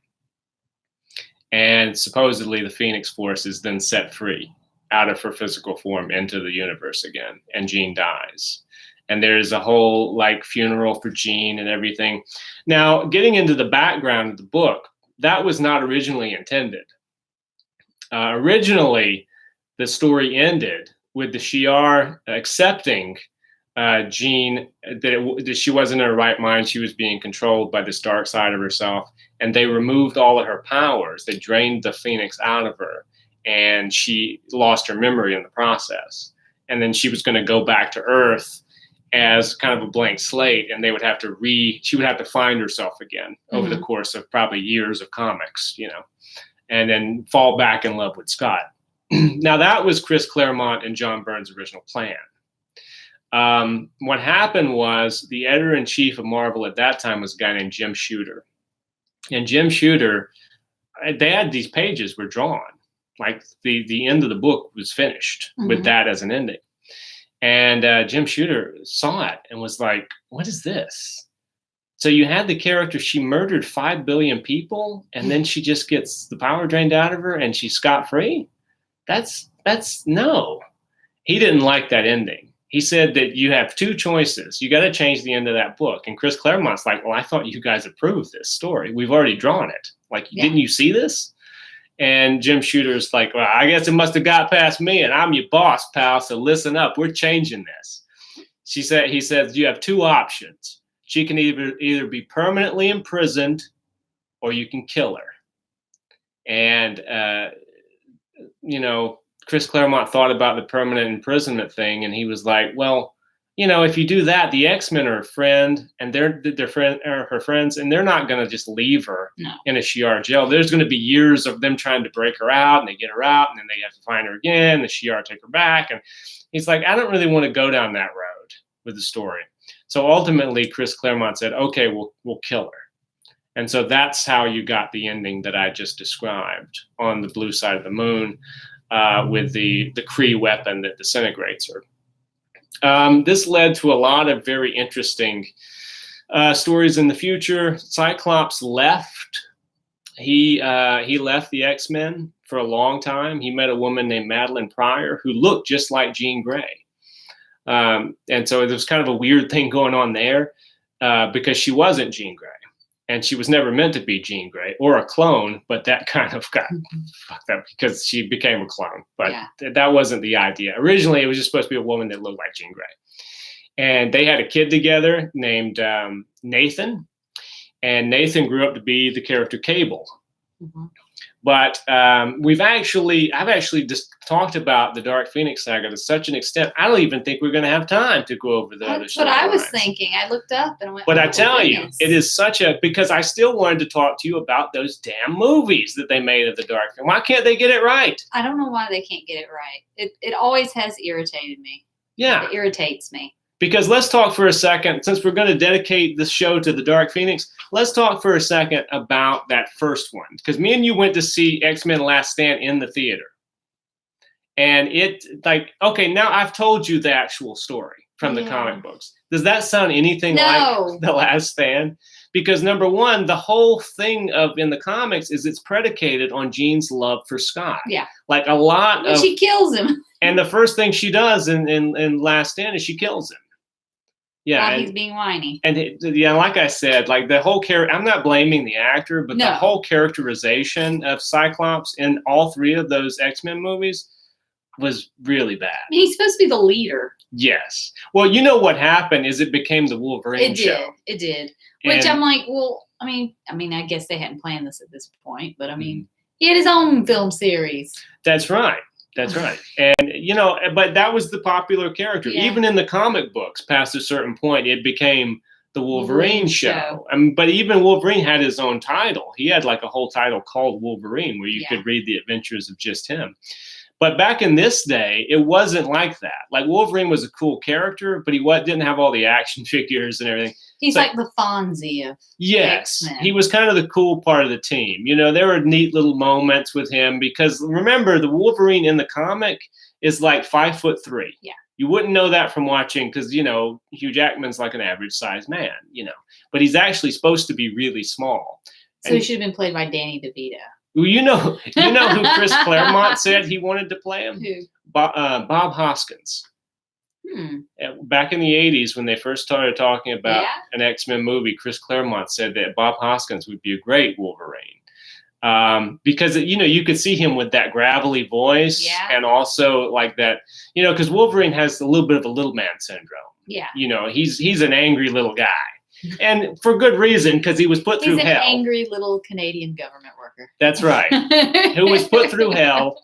And supposedly the Phoenix Force is then set free out of her physical form into the universe again. And Jean dies. And there's a whole like funeral for Jean and everything. Now, getting into the background of the book, that was not originally intended. Originally, the story ended with the Shi'ar accepting Jean, that she wasn't in her right mind. She was being controlled by this dark side of herself. And they removed all of her powers. They drained the Phoenix out of her. And she lost her memory in the process. And then she was going to go back to Earth as kind of a blank slate. And they would have to she would have to find herself again over the course of probably years of comics, and then fall back in love with Scott. Now, that was Chris Claremont and John Byrne's original plan. What happened was the editor-in-chief of Marvel at that time was a guy named Jim Shooter. And Jim Shooter, they had these pages were drawn. Like the end of the book was finished with that as an ending. And Jim Shooter saw it and was like, what is this? So you had the character, she murdered 5 billion people, and then she just gets the power drained out of her and she's scot-free? That's no. He didn't like that ending. He said that you have two choices. You got to change the end of that book. And Chris Claremont's like, well, I thought you guys approved this story. We've already drawn it. Like, didn't you see this? And Jim Shooter's like, well, I guess it must have got past me, and I'm your boss, pal. So listen up. We're changing this. He says, you have two options. She can either be permanently imprisoned or you can kill her. And, Chris Claremont thought about the permanent imprisonment thing, and he was like, well, if you do that, the X-Men are a friend, and they're her friends, and they're not going to just leave her in a Shi'ar jail. There's going to be years of them trying to break her out, and they get her out, and then they have to find her again. The Shi'ar take her back, and he's like, I don't really want to go down that road with the story. So ultimately, Chris Claremont said, okay, we'll kill her. And so that's how you got the ending that I just described on the blue side of the moon, with the Kree weapon that disintegrates her. This led to a lot of very interesting stories in the future. Cyclops left. He left the X-Men for a long time. He met a woman named Madeline Pryor who looked just like Jean Grey. And so there was kind of a weird thing going on there because she wasn't Jean Grey. And she was never meant to be Jean Grey or a clone, but that kind of got fucked up because she became a clone. But that wasn't the idea. Originally, it was just supposed to be a woman that looked like Jean Grey. And they had a kid together named Nathan. And Nathan grew up to be the character Cable. But I've actually just talked about the Dark Phoenix saga to such an extent, I don't even think we're going to have time to go over the other stuff. That's what I was thinking. I looked up and went, but I tell you, it is because I still wanted to talk to you about those damn movies that they made of the Dark Phoenix. Why can't they get it right? I don't know why they can't get it right. It always has irritated me. Yeah. It irritates me. Because let's talk for a second, since we're going to dedicate this show to the Dark Phoenix, let's talk for a second about that first one. Because me and you went to see X-Men Last Stand in the theater. And okay, now I've told you the actual story from the comic books. Does that sound anything like The Last Stand? Because number one, the whole thing in the comics is it's predicated on Jean's love for Scott. Yeah. Like a lot of... She kills him. And the first thing she does in Last Stand is she kills him. Yeah, while he's being whiny. And like I said, like the whole I'm not blaming the actor, but the whole characterization of Cyclops in all three of those X-Men movies was really bad. I mean, he's supposed to be the leader. Yes. Well, you know what happened is it became the Wolverine show. It did. Which I'm like, well, I mean, I guess they hadn't planned this at this point, but I mean, he had his own film series. That's right. That's right. And, but that was the popular character. Yeah. Even in the comic books, past a certain point, it became the Wolverine show. But even Wolverine had his own title. He had like a whole title called Wolverine where you could read the adventures of just him. But back in this day, it wasn't like that. Like Wolverine was a cool character, but he didn't have all the action figures and everything. He's like the Fonzie of X-Men. He was kind of the cool part of the team. There were neat little moments with him because remember, the Wolverine in the comic is like 5'3". Yeah. You wouldn't know that from watching because, Hugh Jackman's like an average sized man, but he's actually supposed to be really small. So he should have been played by Danny DeVito. Well, you know who Chris Claremont said he wanted to play him? Who? Bob Hoskins. Back in the 80s, when they first started talking about an X-Men movie, Chris Claremont said that Bob Hoskins would be a great Wolverine. Because, you could see him with that gravelly voice and also like that, because Wolverine has a little bit of a little man syndrome. Yeah. He's an angry little guy. And for good reason, because he was put through hell. He's an angry little Canadian government worker. That's right. Who was put through hell.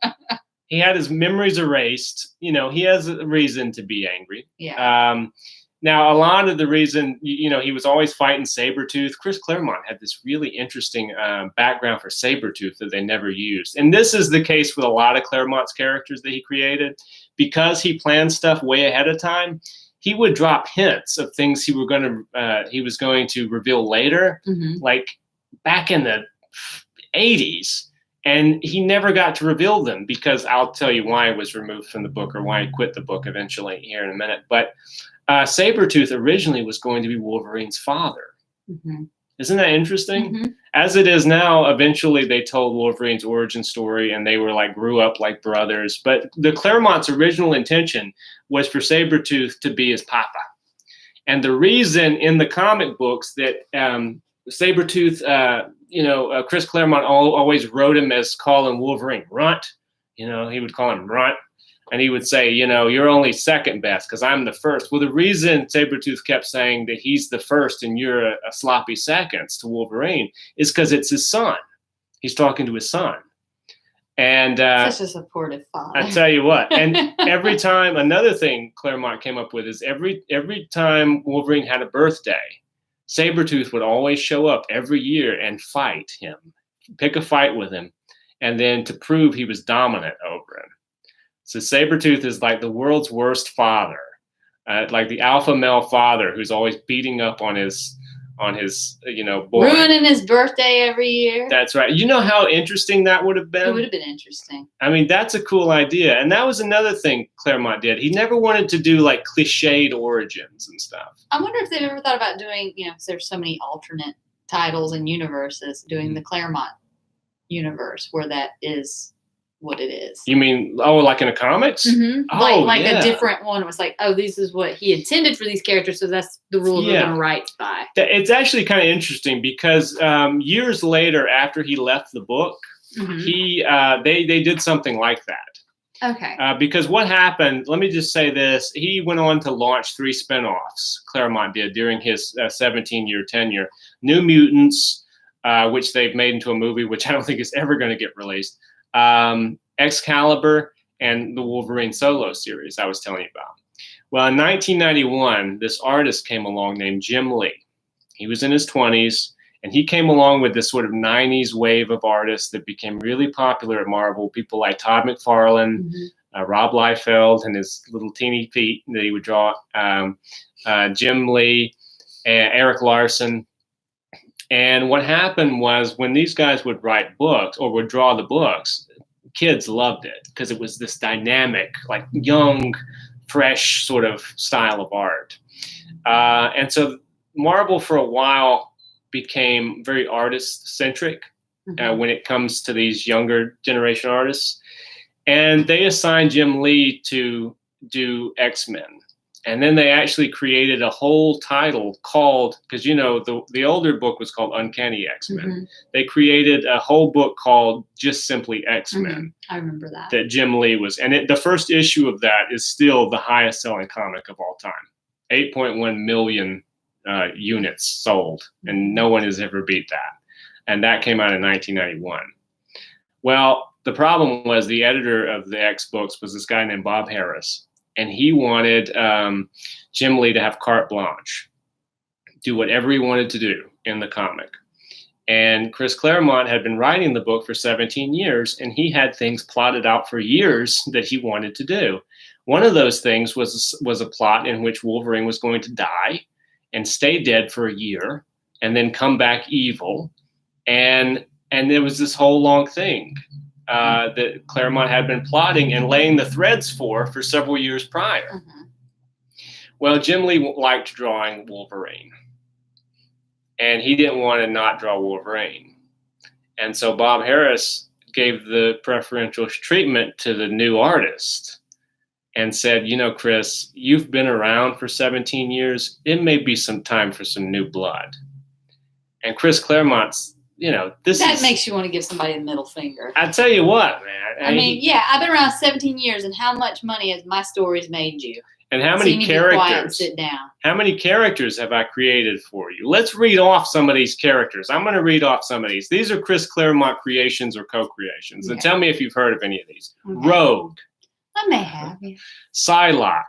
He had his memories erased. He has a reason to be angry. Yeah. Now, a lot of the reason, he was always fighting Sabretooth. Chris Claremont had this really interesting background for Sabretooth that they never used. And this is the case with a lot of Claremont's characters that he created. Because he planned stuff way ahead of time, he would drop hints of things he was going to reveal later, like back in the 80s. And he never got to reveal them because I'll tell you why he was removed from the book or why he quit the book eventually here in a minute. But Sabretooth originally was going to be Wolverine's father. Isn't that interesting? As it is now, eventually they told Wolverine's origin story and they were grew up like brothers. But the Claremont's original intention was for Sabretooth to be his papa. And the reason in the comic books that Sabretooth, Chris Claremont always wrote him as calling Wolverine Runt. He would call him Runt. And he would say, you're only second best because I'm the first. Well, the reason Sabretooth kept saying that he's the first and you're a sloppy seconds to Wolverine is because it's his son. He's talking to his son. And such a supportive father. I tell you what. And every time, another thing Claremont came up with is every time Wolverine had a birthday, Sabretooth would always show up every year and fight him, pick a fight with him, and then to prove he was dominant over him. So Sabretooth is like the world's worst father, like the alpha male father who's always beating up on his boy. Ruining his birthday every year. That's right. You know how interesting that would have been? It would have been interesting. I mean, that's a cool idea. And that was another thing Claremont did. He never wanted to do cliched origins and stuff. I wonder if they've ever thought about doing, because there's so many alternate titles and universes, doing the Claremont universe where that is what it is. You mean, like in the comics? Oh, like a different one. It was this is what he intended for these characters, so that's the rules we're going to write by. It's actually kind of interesting because years later, after he left the book, they did something like that. Okay. Because what happened, let me just say this, he went on to launch 3 spinoffs, Claremont did, during his 17-year tenure. New Mutants, which they've made into a movie, which I don't think is ever going to get released. Excalibur, and the Wolverine solo series I was telling you about. Well, in 1991, this artist came along named Jim Lee. He was in his 20s, and he came along with this sort of 90s wave of artists that became really popular at Marvel. People like Todd McFarlane, Rob Liefeld, and his little teeny feet that he would draw, Jim Lee, and Eric Larson. And what happened was when these guys would write books or would draw the books, kids loved it because it was this dynamic, young, fresh sort of style of art. And so Marvel for a while became very artist-centric when it comes to these younger generation artists. And they assigned Jim Lee to do X-Men. And then they actually created a whole title called, because the older book was called Uncanny X-Men. They created a whole book called just simply X-Men. I remember that. That Jim Lee was, and the first issue of that is still the highest selling comic of all time. 8.1 million units sold, and no one has ever beat that. And that came out in 1991. Well, the problem was the editor of the X books was this guy named Bob Harris. And he wanted Jim Lee to have carte blanche, do whatever he wanted to do in the comic. And Chris Claremont had been writing the book for 17 years, and he had things plotted out for years that he wanted to do. One of those things was a plot in which Wolverine was going to die and stay dead for a year and then come back evil. And there was this whole long thing. that Claremont had been plotting and laying the threads for several years prior. Mm-hmm. Well, Jim Lee liked drawing Wolverine, and he didn't want to not draw Wolverine. And so Bob Harris gave the preferential treatment to the new artist and said, Chris, you've been around for 17 years. It may be some time for some new blood. And Chris Claremont's, that makes you want to give somebody the middle finger. I tell you what, man. I mean, I've been around 17 years, and how much money has my stories made you? And how many characters? Be quiet and sit down. How many characters have I created for you? Let's read off some of these characters. I'm going to read off some of these. These are Chris Claremont creations or co-creations. Okay. And tell me if you've heard of any of these. Okay. Rogue. I may have. Yeah. Psylocke.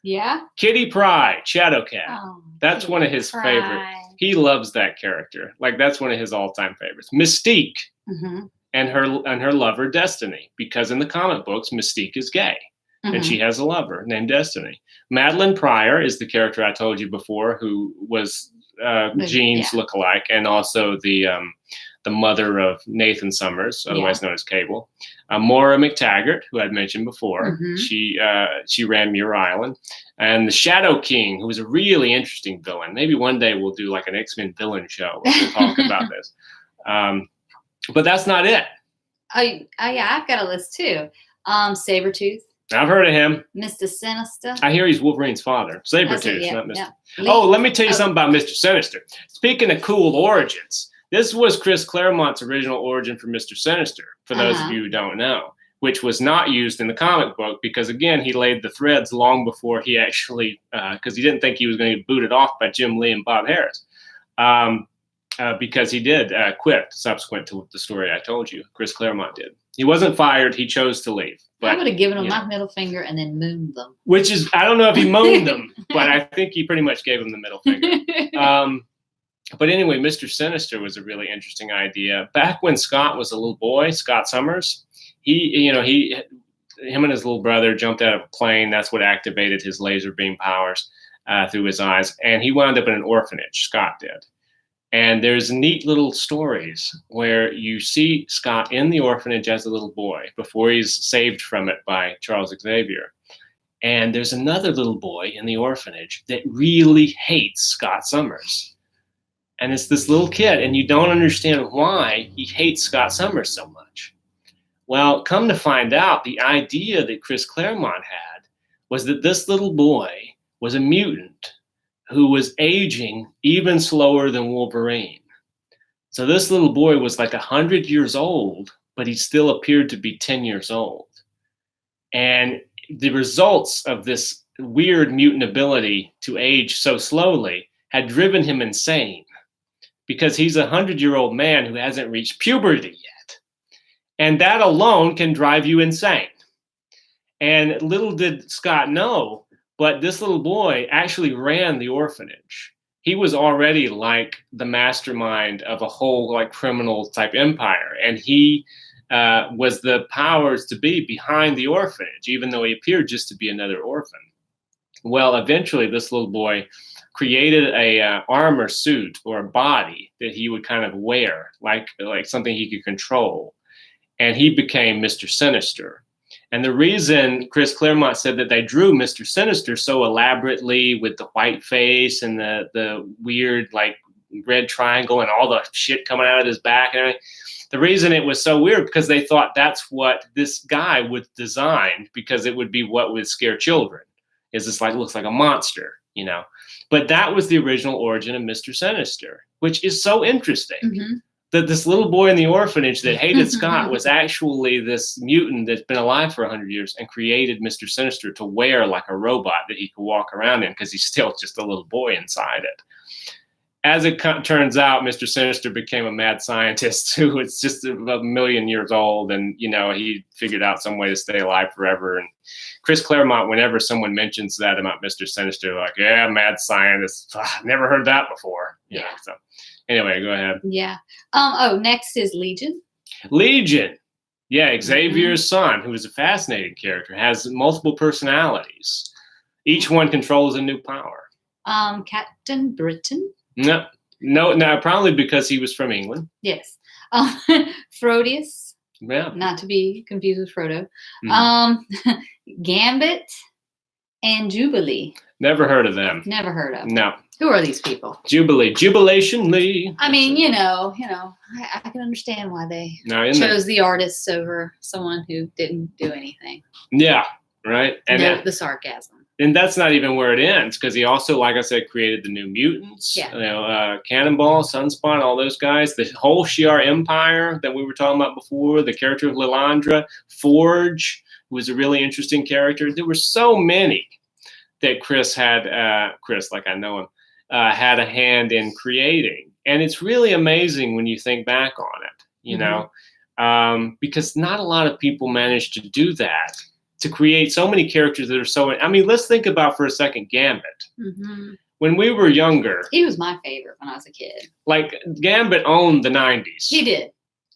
Yeah. Kitty Pryde, Shadowcat. Oh, that's one of his favorites. He loves that character. Like, that's one of his all-time favorites. Mystique. Mm-hmm. And her lover Destiny, because in the comic books Mystique is gay. Mm-hmm. And she has a lover named Destiny. Madeline Pryor is the character I told you before, who was Jean's lookalike, and also the mother of Nathan Summers, otherwise known as Cable. Maura McTaggart, who I'd mentioned before, mm-hmm. she ran Muir Island, and the Shadow King, who was a really interesting villain. Maybe one day we'll do like an X-Men villain show where we'll talk about this. But that's not it. Yeah, I've got a list too. Sabretooth. I've heard of him. Mr. Sinister. I hear he's Wolverine's father. Sabretooth, not Mr. Yeah. Oh, let me tell you something about Mr. Sinister. Speaking of cool origins, this was Chris Claremont's original origin for Mr. Sinister, for those of you who don't know, which was not used in the comic book because, again, he laid the threads long before he actually, because he didn't think he was going to get booted off by Jim Lee and Bob Harris. Because he did quit subsequent to the story I told you. Chris Claremont did. He wasn't fired. He chose to leave. But, I would have given him my middle finger and then mooned them. Which is, I don't know if he mooned them, but I think he pretty much gave him the middle finger. But anyway, Mr. Sinister was a really interesting idea. Back when Scott was a little boy, Scott Summers, him and his little brother jumped out of a plane. That's what activated his laser beam powers through his eyes. And he wound up in an orphanage, Scott did. And there's neat little stories where you see Scott in the orphanage as a little boy before he's saved from it by Charles Xavier. And there's another little boy in the orphanage that really hates Scott Summers. And it's this little kid, and you don't understand why he hates Scott Summers so much. Well, come to find out, the idea that Chris Claremont had was that this little boy was a mutant who was aging even slower than Wolverine. So this little boy was like 100 years old, but he still appeared to be 10 years old. And the results of this weird mutant ability to age so slowly had driven him insane, because he's a 100-year-old man who hasn't reached puberty yet. And that alone can drive you insane. And little did Scott know, but this little boy actually ran the orphanage. He was already like the mastermind of a whole like criminal type empire. And he was the powers to be behind the orphanage, even though he appeared just to be another orphan. Well, eventually this little boy created a armor suit or a body that he would kind of wear, like something he could control. And he became Mr. Sinister. And the reason Chris Claremont said that they drew Mr. Sinister so elaborately with the white face and the weird like red triangle and all the shit coming out of his back and everything, the reason it was so weird because they thought that's what this guy would design, because it would be what would scare children. Is this like looks like a monster, you know? But that was the original origin of Mr. Sinister, which is so interesting. Mm-hmm. That this little boy in the orphanage that hated Scott was actually this mutant that's been alive for 100 years and created Mr. Sinister to wear like a robot that he could walk around in, because he's still just a little boy inside it. As it turns out, Mr. Sinister became a mad scientist who was just a million years old, and he figured out some way to stay alive forever. And Chris Claremont, whenever someone mentions that about Mr. Sinister, like, yeah, mad scientist, never heard that before. Yeah. So anyway, go ahead. Yeah. Next is Legion. Legion. Yeah, Xavier's son, who is a fascinating character, has multiple personalities. Each one controls a new power. Captain Britain. No, probably because he was from England. Yes. Frodius. Yeah. Not to be confused with Frodo. Mhm. Gambit and Jubilee. Never heard of them. Never heard of. No. Who are these people? Jubilee. Jubilation Lee. I mean, I can understand why they chose the artists over someone who didn't do anything. Yeah, right. And note the sarcasm. And that's not even where it ends, because he also, like I said, created the New Mutants, Cannonball, Sunspot, all those guys, the whole Shi'ar Empire that we were talking about before, the character of Lilandra, Forge, who was a really interesting character. There were so many that Chris had, like I know him, had a hand in creating. And it's really amazing when you think back on it, you know, because not a lot of people managed to do that, to create so many characters that are so, I mean, let's think about for a second Gambit. When we were younger. He was my favorite when I was a kid. Like, Gambit owned the 90s. He did.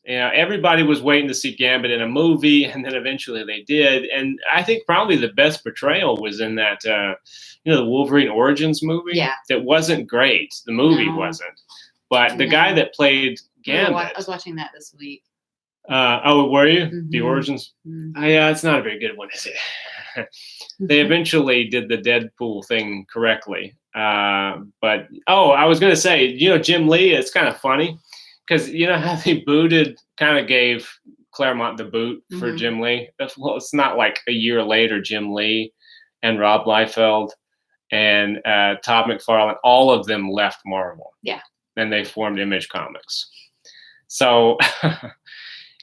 Yeah, everybody was waiting to see Gambit in a movie, and then eventually they did. And I think probably the best portrayal was in that, the Wolverine Origins movie. Yeah. That wasn't great. The movie wasn't. But the guy that played Gambit. I was watching that this week. Were you? The Origins? Yeah, it's not a very good one, is it? They eventually did the Deadpool thing correctly. I was going to say, Jim Lee, it's kind of funny because how they kind of gave Claremont the boot for Jim Lee. Well, it's not like a year later, Jim Lee and Rob Liefeld and Todd McFarlane, all of them left Marvel. Yeah. And they formed Image Comics. So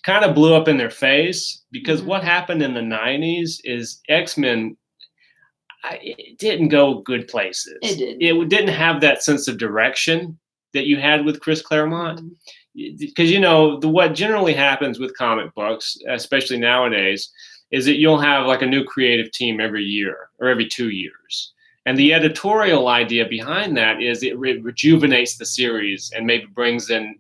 kind of blew up in their face, because what happened in the 90s is X-Men, it didn't go good places. It didn't. It didn't have that sense of direction that you had with Chris Claremont. Because, what generally happens with comic books, especially nowadays, is that you'll have like a new creative team every year or every 2 years. And the editorial idea behind that is it rejuvenates the series and maybe brings in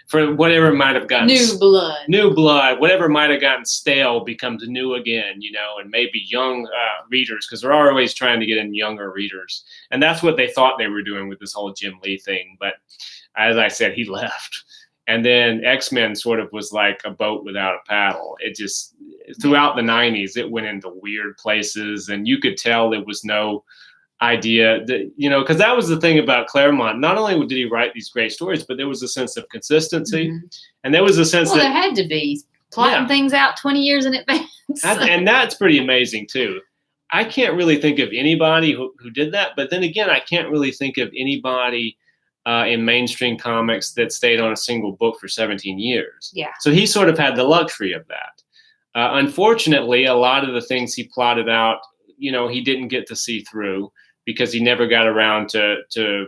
for whatever might have gotten new blood, whatever might have gotten stale becomes new again, and maybe young readers, because they're always trying to get in younger readers. And that's what they thought they were doing with this whole Jim Lee thing. But as I said, he left. And then X-Men sort of was like a boat without a paddle. It just, throughout the 90s, it went into weird places, and you could tell there was no idea that, because that was the thing about Claremont. Not only did he write these great stories, but there was a sense of consistency. And there was a sense that there had to be plotting things out 20 years in advance. And that's pretty amazing too. I can't really think of anybody who did that, but then again, I can't really think of anybody in mainstream comics that stayed on a single book for 17 years. Yeah. So he sort of had the luxury of that. Unfortunately, a lot of the things he plotted out, he didn't get to see through, because he never got around to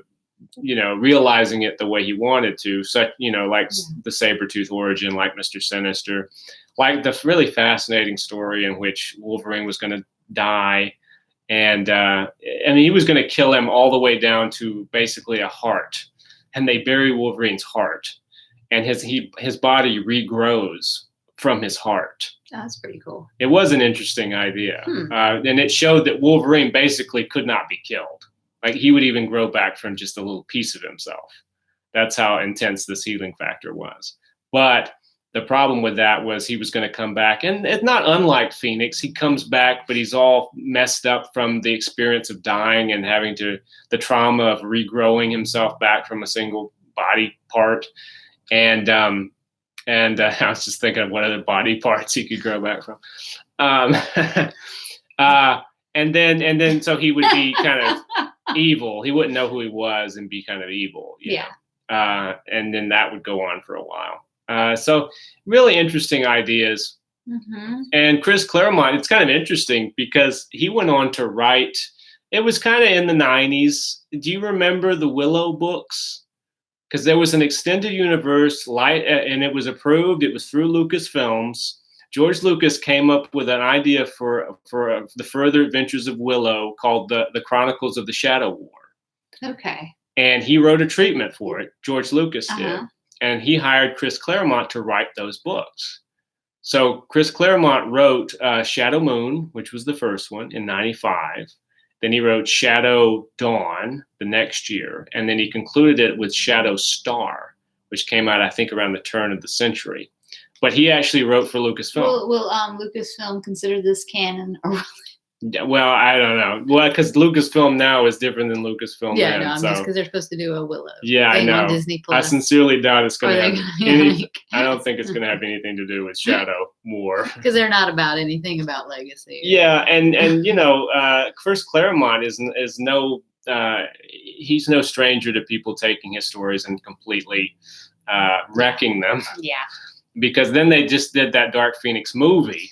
realizing it the way he wanted to. So, like the Sabretooth origin, like Mr. Sinister, like the really fascinating story in which Wolverine was going to die. And he was going to kill him all the way down to basically a heart. And they bury Wolverine's heart, and his body regrows from his heart. That's pretty cool. It was an interesting idea. And it showed that Wolverine basically could not be killed. Like, he would even grow back from just a little piece of himself. That's how intense this healing factor was. But the problem with that was he was going to come back. And it's not unlike Phoenix. He comes back, but he's all messed up from the experience of dying and having the trauma of regrowing himself back from a single body part. And I was just thinking of what other body parts he could grow back from. And then so he would be kind of evil. He wouldn't know who he was and be kind of evil. And then that would go on for a while. So really interesting ideas. And Chris Claremont, it's kind of interesting because he went on to write, it was kind of in the 90s. Do you remember the Willow books? Because there was an extended universe, and it was approved. It was through Lucasfilms. George Lucas came up with an idea for the further adventures of Willow called the Chronicles of the Shadow War. Okay. And he wrote a treatment for it. George Lucas did. And he hired Chris Claremont to write those books. So Chris Claremont wrote Shadow Moon, which was the first one, in 95. Then he wrote Shadow Dawn the next year. And then he concluded it with Shadow Star, which came out, I think, around the turn of the century. But he actually wrote for Lucasfilm. Will Lucasfilm consider this canon? Or Well, I don't know. Well, because Lucasfilm now is different than Lucasfilm yeah, then. no, I'm so. just because they're supposed to do a Willow Yeah, I thing know. on Disney I Plus. sincerely doubt it's going to have any. Like, I don't think it's going to have anything to do with Shadow War. because they're not about anything about legacy. Yeah, and you know, Chris Claremont is no. He's no stranger to people taking his stories and completely wrecking them. Yeah. Because then they just did that Dark Phoenix movie,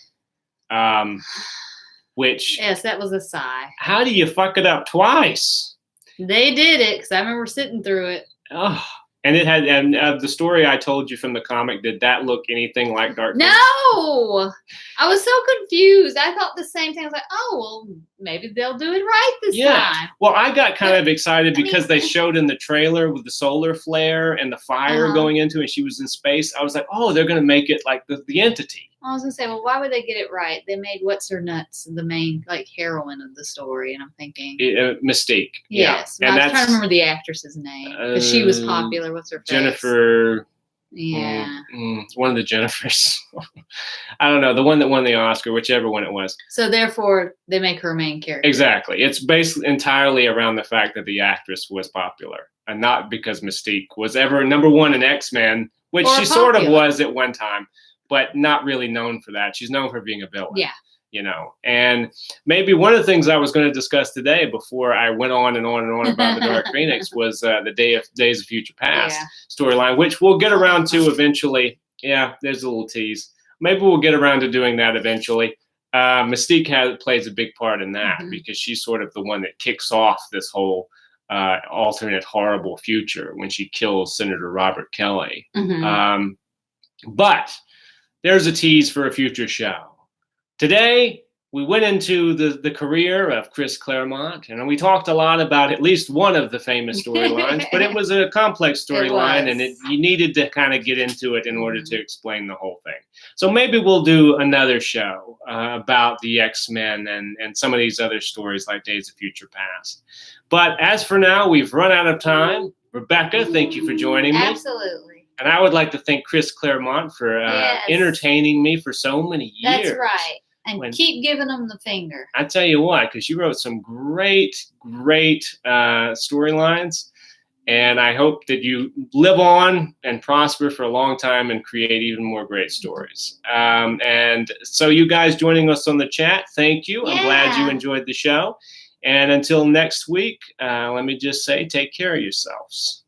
which Yes, that was a sigh. How do you fuck it up twice? They did it because I remember sitting through it. Oh, and it had the story I told you from the comic. Did that look anything like Dark Phoenix? No, I was so confused. I thought the same thing. I was like, oh well, maybe they'll do it right this time. Well, I got kind of excited because they showed in the trailer with the solar flare and the fire going into it. And she was in space. I was like, oh, they're going to make it like the entity. I was gonna say, well, why would they get it right? They made What's Her Nuts the main heroine of the story, and I'm thinking Mystique. Yes, yeah. And I was trying to remember the actress's name because she was popular. What's her face? Jennifer. Yeah, one of the Jennifers. I don't know, the one that won the Oscar, whichever one it was. So therefore, they make her main character. Exactly. It's basically entirely around the fact that the actress was popular, and not because Mystique was ever #1 in X-Men, which she sort of was at one time. But not really known for that. She's known for being a villain. Yeah. You know, and maybe one of the things I was going to discuss today before I went on and on and on about the Dark Phoenix was the Days of Future Past storyline, which we'll get around to eventually. Yeah, there's a little tease. Maybe we'll get around to doing that eventually. Mystique plays a big part in that because she's sort of the one that kicks off this whole alternate horrible future when she kills Senator Robert Kelly. But there's a tease for a future show. Today, we went into the career of Chris Claremont, and we talked a lot about at least one of the famous storylines, but it was a complex storyline, and you needed to kind of get into it in order to explain the whole thing. So maybe we'll do another show about the X-Men and some of these other stories like Days of Future Past. But as for now, we've run out of time. Rebecca, thank you for joining me. Absolutely. And I would like to thank Chris Claremont for entertaining me for so many years. That's right. And keep giving them the finger. I tell you what, because you wrote some great storylines. And I hope that you live on and prosper for a long time and create even more great stories. And so you guys joining us on the chat, thank you. I'm glad you enjoyed the show. And until next week, let me just say, take care of yourselves.